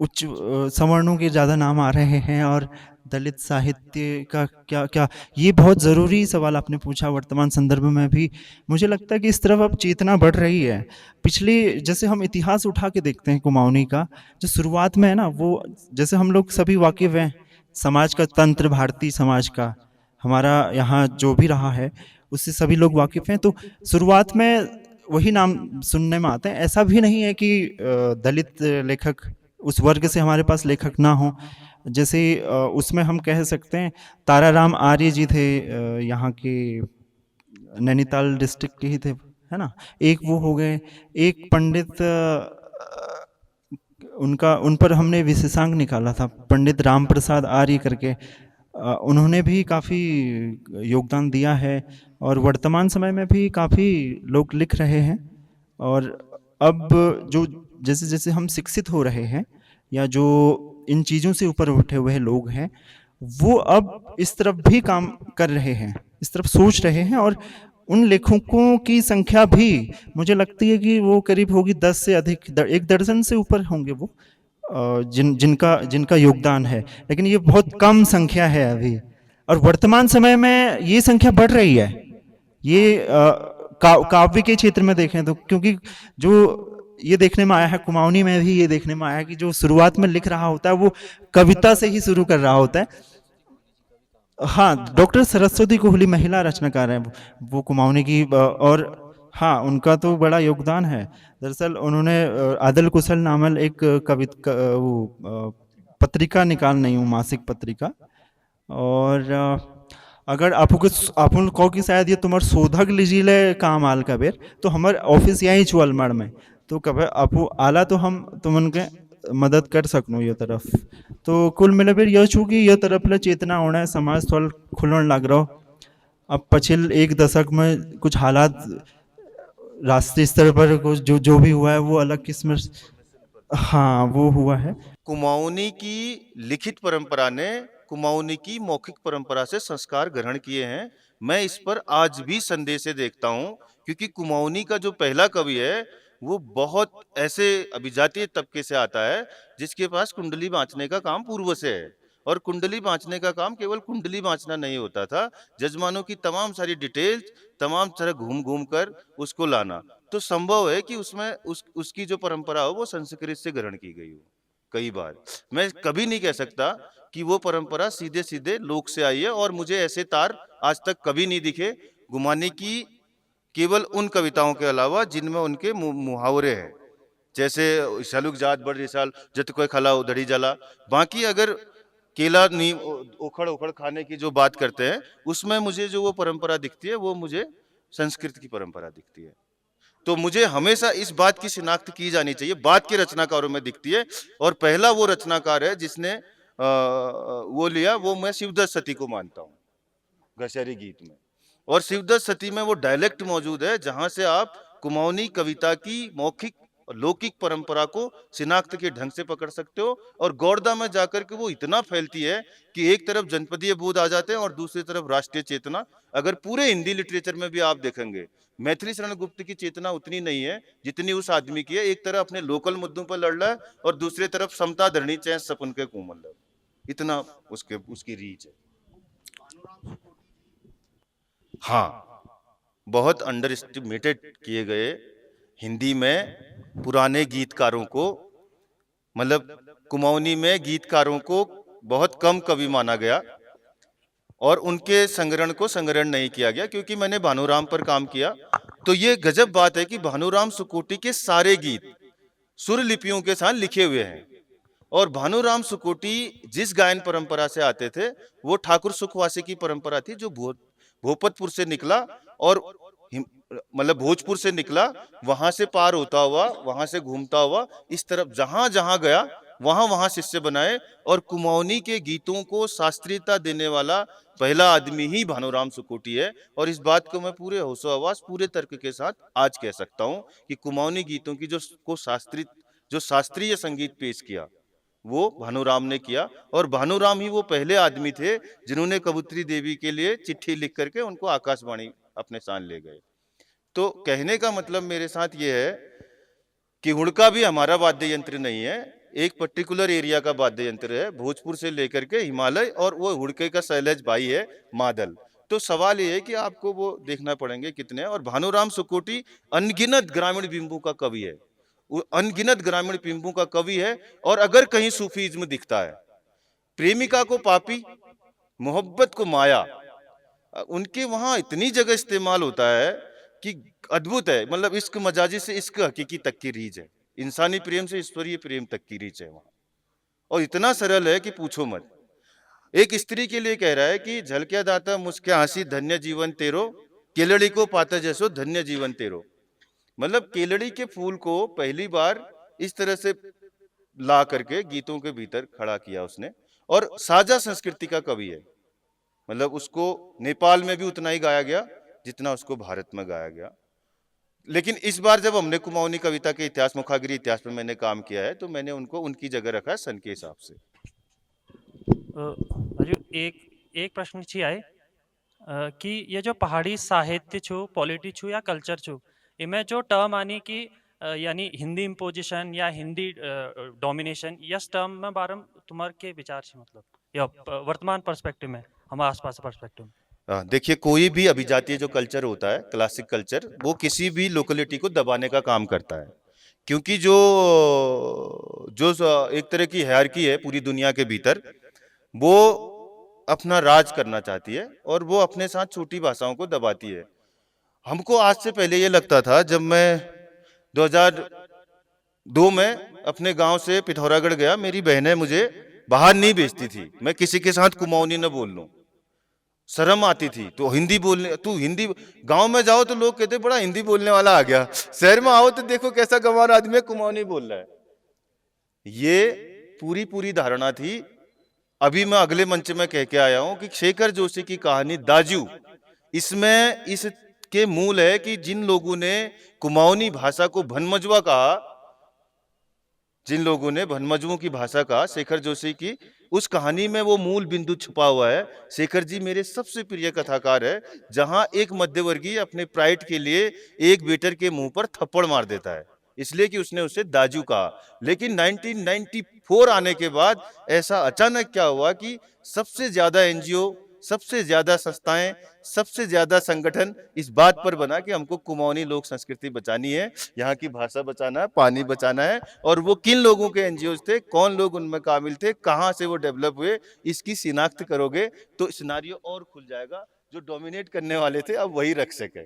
उच्च सवर्णों के ज़्यादा नाम आ रहे हैं और दलित साहित्य का क्या क्या, ये बहुत ज़रूरी सवाल आपने पूछा वर्तमान संदर्भ में भी। मुझे लगता है कि इस तरफ अब चेतना बढ़ रही है। पिछले, जैसे हम इतिहास उठा के देखते हैं कुमाऊनी का, जो शुरुआत में है ना, वो जैसे हम लोग सभी वाकिफ़ हैं समाज का, तंत्र भारतीय समाज का, हमारा यहाँ जो भी रहा है उससे सभी लोग वाकिफ़ हैं। तो शुरुआत में वही नाम सुनने में आते हैं। ऐसा भी नहीं है कि दलित लेखक, उस वर्ग से हमारे पास लेखक ना हो। जैसे उसमें हम कह सकते हैं ताराराम आर्य जी थे, यहाँ के नैनीताल डिस्ट्रिक्ट के ही थे, है ना। एक वो हो गए, एक पंडित, उनका, उन पर हमने विशेषांक निकाला था, पंडित राम प्रसाद आर्य करके। उन्होंने भी काफ़ी योगदान दिया है, और वर्तमान समय में भी काफ़ी लोग लिख रहे हैं। और अब जो जैसे जैसे हम शिक्षित हो रहे हैं, या जो इन चीज़ों से ऊपर उठे हुए लोग हैं, वो अब इस तरफ भी काम कर रहे हैं, इस तरफ सोच रहे हैं। और उन लेखकों की संख्या भी मुझे लगती है कि वो करीब होगी 10 से अधिक, 1 दर्जन से ऊपर होंगे वो, जिनका योगदान है। लेकिन ये बहुत कम संख्या है अभी, और वर्तमान समय में ये संख्या बढ़ रही है। ये काव्य के क्षेत्र में देखें तो, क्योंकि जो ये देखने में आया है, कुमाऊनी में भी ये देखने में आया है कि जो शुरुआत में लिख रहा होता है वो कविता से ही शुरू कर रहा होता है। हाँ, डॉक्टर सरस्वती कोहली महिला रचनाकार हैं, वो कुमाऊनी की, और हाँ, उनका तो बड़ा योगदान है। दरअसल उन्होंने आदल कुशल नामल एक पत्रिका निकाल नहीं हूँ, मासिक पत्रिका। और अगर आपको कहो कि शायद ये तुम्हार शोधक लीजिए काम आल कबेर, तो हमारे ऑफिस यहीं छू अलमड़ में, तो कभी आपको आला तो हम तुमन के मदद कर सकूँ ये तरफ। तो कुल मिलाकर यह छू कि यह तरफ ले चेतना होना है, समाज थोड़ा खुलन लग रहा हो। अब पिछले 1 दशक में कुछ हालात राष्ट्रीय स्तर पर कुछ जो भी हुआ है वो अलग किस्म, हाँ, वो हुआ है। कुमाऊनी की लिखित परंपरा ने कुमाऊनी की मौखिक परंपरा से संस्कार ग्रहण किए हैं। मैं इस पर आज भी संदेशे देखता हूँ, क्योंकि कुमाऊनी का जो पहला कवि है वो बहुत ऐसे अभिजातीय तबके से आता है जिसके पास कुंडली बाँचने का काम पूर्व से है। और कुंडली बाँचने का काम केवल कुंडली बाँचना नहीं होता था, जजमानों की तमाम सारी डिटेल्स, तमाम तरह घूम घूम कर उसको लाना। तो संभव है कि उसमें उसकी जो परंपरा हो वो संस्कृत से ग्रहण की गई हो। कई बार मैं कभी नहीं कह सकता कि वो परंपरा सीधे सीधे लोक से आई है, और मुझे ऐसे तार आज तक कभी नहीं दिखे गुमानी की, केवल उन कविताओं के अलावा जिनमें उनके मुहावरे हैं, जैसे शालुक जात बड़ रिसाल जत कोई खला उधड़ी जला। बाकी अगर केला नी उखड़ उखड़ खाने की जो बात करते हैं, उसमें मुझे जो वो परंपरा दिखती है वो मुझे संस्कृत की परंपरा दिखती है। तो मुझे हमेशा इस बात की शिनाख्त की जानी चाहिए, बात के रचनाकारों में दिखती है। और पहला वो रचनाकार है जिसने वो लिया, वो मैं शिवदत्त सती को मानता हूँ घसियारी गीत में। और शिवदत्त सती में वो डायलेक्ट मौजूद है जहां से आप कुमाऊनी कविता की मौखिक और लौकिक परंपरा को शिनाख्त के ढंग से पकड़ सकते हो। और गौड़दा में जाकर के वो इतना फैलती है कि एक तरफ जनपदीय बोध आ जाते हैं और दूसरी तरफ राष्ट्रीय चेतना। अगर पूरे हिंदी लिटरेचर में भी आप देखेंगे, मैथिली शरण गुप्त की चेतना उतनी नहीं है जितनी उस आदमी की है। एक तरफ अपने लोकल मुद्दों पर लड़ रहा है और दूसरी तरफ समता धरणी चैन सपन के कोमल है। इतना उसकी रीच है। हाँ, बहुत अंडर एस्टिमेटेड किए गए हिंदी में पुराने गीतकारों को, मतलब कुमाऊनी में गीतकारों को बहुत कम कवि माना गया और उनके संग्रहण को संग्रहण नहीं किया गया। क्योंकि मैंने भानुराम पर काम किया तो ये गजब बात है कि भानुराम सुकोटी के सारे गीत सुर लिपियों के साथ लिखे हुए हैं। और भानुराम सुकोटी जिस गायन परंपरा से आते थे वो ठाकुर सुखवासी की परंपरा थी, जो भोपतपुर से निकला और मतलब भोजपुर से निकला, वहां से पार होता हुआ, वहां से घूमता हुआ इस तरफ जहां जहां गया वहां वहां शिष्य बनाए। और कुमाऊनी के गीतों को शास्त्रीयता देने वाला पहला आदमी ही भानुराम सुकोटी है। और इस बात को मैं पूरे होशो हवास पूरे तर्क के साथ आज कह सकता हूं कि कुमाऊनी गीतों की जो शास्त्रीय संगीत पेश किया वो भानुराम ने किया। और भानुराम ही वो पहले आदमी थे जिन्होंने कबूतरी देवी के लिए चिट्ठी लिख करके उनको आकाशवाणी अपने साथ ले गए। तो कहने का मतलब मेरे साथ ये है कि हुड़का भी हमारा वाद्य यंत्र नहीं है, एक पर्टिकुलर एरिया का वाद्य यंत्र है, भोजपुर से लेकर के हिमालय, और वो हुड़के का शैलेज भाई है मादल। तो सवाल ये है कि आपको वो देखना पड़ेंगे कितने हैं। और भानुराम सुकोटी अनगिनत ग्रामीण बिंबू का कवि है, वो अनगिनत ग्रामीण बिंबू का कवि है। और अगर कहीं सूफीज्म दिखता है, प्रेमिका को पापी, मोहब्बत को माया, उनके वहां इतनी जगह इस्तेमाल होता है कि अद्भुत है। मतलब इश्क मजाजी से इश्क हकीकी तक की रीच है, इंसानी प्रेम से ईश्वरीय प्रेम तक की रीच है वहां। और इतना सरल है कि पूछो मत। एक स्त्री के लिए कह रहा है कि झलकिया दाता मुस्के हंसी धन्य जीवन तेरो, केलड़ी को पाता जैसो धन्य जीवन तेरो। मतलब केलड़ी के फूल को पहली बार इस तरह से ला करके गीतों के भीतर खड़ा किया उसने। और साझा संस्कृति का कवि है, मतलब उसको नेपाल में भी उतना ही गाया गया जितना उसको भारत में गाया गया। लेकिन इस बार जब हमने कुमाऊनी कविता के इतिहास, मुखागिरी इतिहास पे मैंने काम किया है, तो मैंने उनको उनकी जगह रखा है सन के हिसाब से। हजू एक प्रश्न छी आए कि ये जो पहाड़ी साहित्य छू, पॉलिटी छू या कल्चर छू, इनमें जो टर्म आनी कि यानी हिंदी इम्पोजिशन या हिंदी डोमिनेशन, यस टर्म में बारे में तुम्हारे के विचार छे, मतलब या वर्तमान पर्सपेक्टिव में, हमारे आसपास पर्सपेक्टिव में? देखिए, कोई भी अभिजातीय जो कल्चर होता है, क्लासिक कल्चर, वो किसी भी लोकेलिटी को दबाने का काम करता है। क्योंकि जो एक तरह की हायरार्की है पूरी दुनिया के भीतर, वो अपना राज करना चाहती है और वो अपने साथ छोटी भाषाओं को दबाती है। हमको आज से पहले ये लगता था, जब मैं 2002 में अपने गांव से पिथौरागढ़ गया, मेरी बहनें मुझे बाहर नहीं भेजती थी, मैं किसी के साथ कुमाऊनी न बोल लूं, शर्म आती थी। तो हिंदी बोलने, तू हिंदी, गांव में जाओ तो लोग कहते बड़ा हिंदी बोलने वाला आ गया, शहर में आओ तो देखो कैसा गंवार आदमी कुमाऊनी बोल रहा है। ये पूरी धारणा थी। अभी मैं अगले मंच में कह के आया हूं कि शेखर जोशी की कहानी दाजू, इसमें इसके मूल है कि जिन लोगों ने कुमाऊनी भाषा को भनमजुआ कहा, जिन लोगों ने भनमजुओं की भाषा कहा, शेखर जोशी की उस कहानी में वो मूल बिंदु छुपा हुआ है। शेखर जी मेरे सबसे प्रिय कथाकार है, जहां एक मध्यवर्गीय अपने प्राइड के लिए एक वेटर के मुंह पर थप्पड़ मार देता है, इसलिए कि उसने उसे दाजू कहा। लेकिन 1994 आने के बाद ऐसा अचानक क्या हुआ कि सबसे ज्यादा एनजीओ, सबसे ज्यादा संस्थाएं, सबसे ज्यादा संगठन इस बात पर बना कि हमको कुमाऊनी लोक संस्कृति बचानी है, यहाँ की भाषा बचाना है, पानी बचाना है। और वो किन लोगों के एनजीओ थे, कौन लोग उनमें काबिल थे, कहाँ से वो डेवलप हुए, इसकी शिनाख्त करोगे तो सिनारियो और खुल जाएगा। जो डोमिनेट करने वाले थे अब वही रख सके।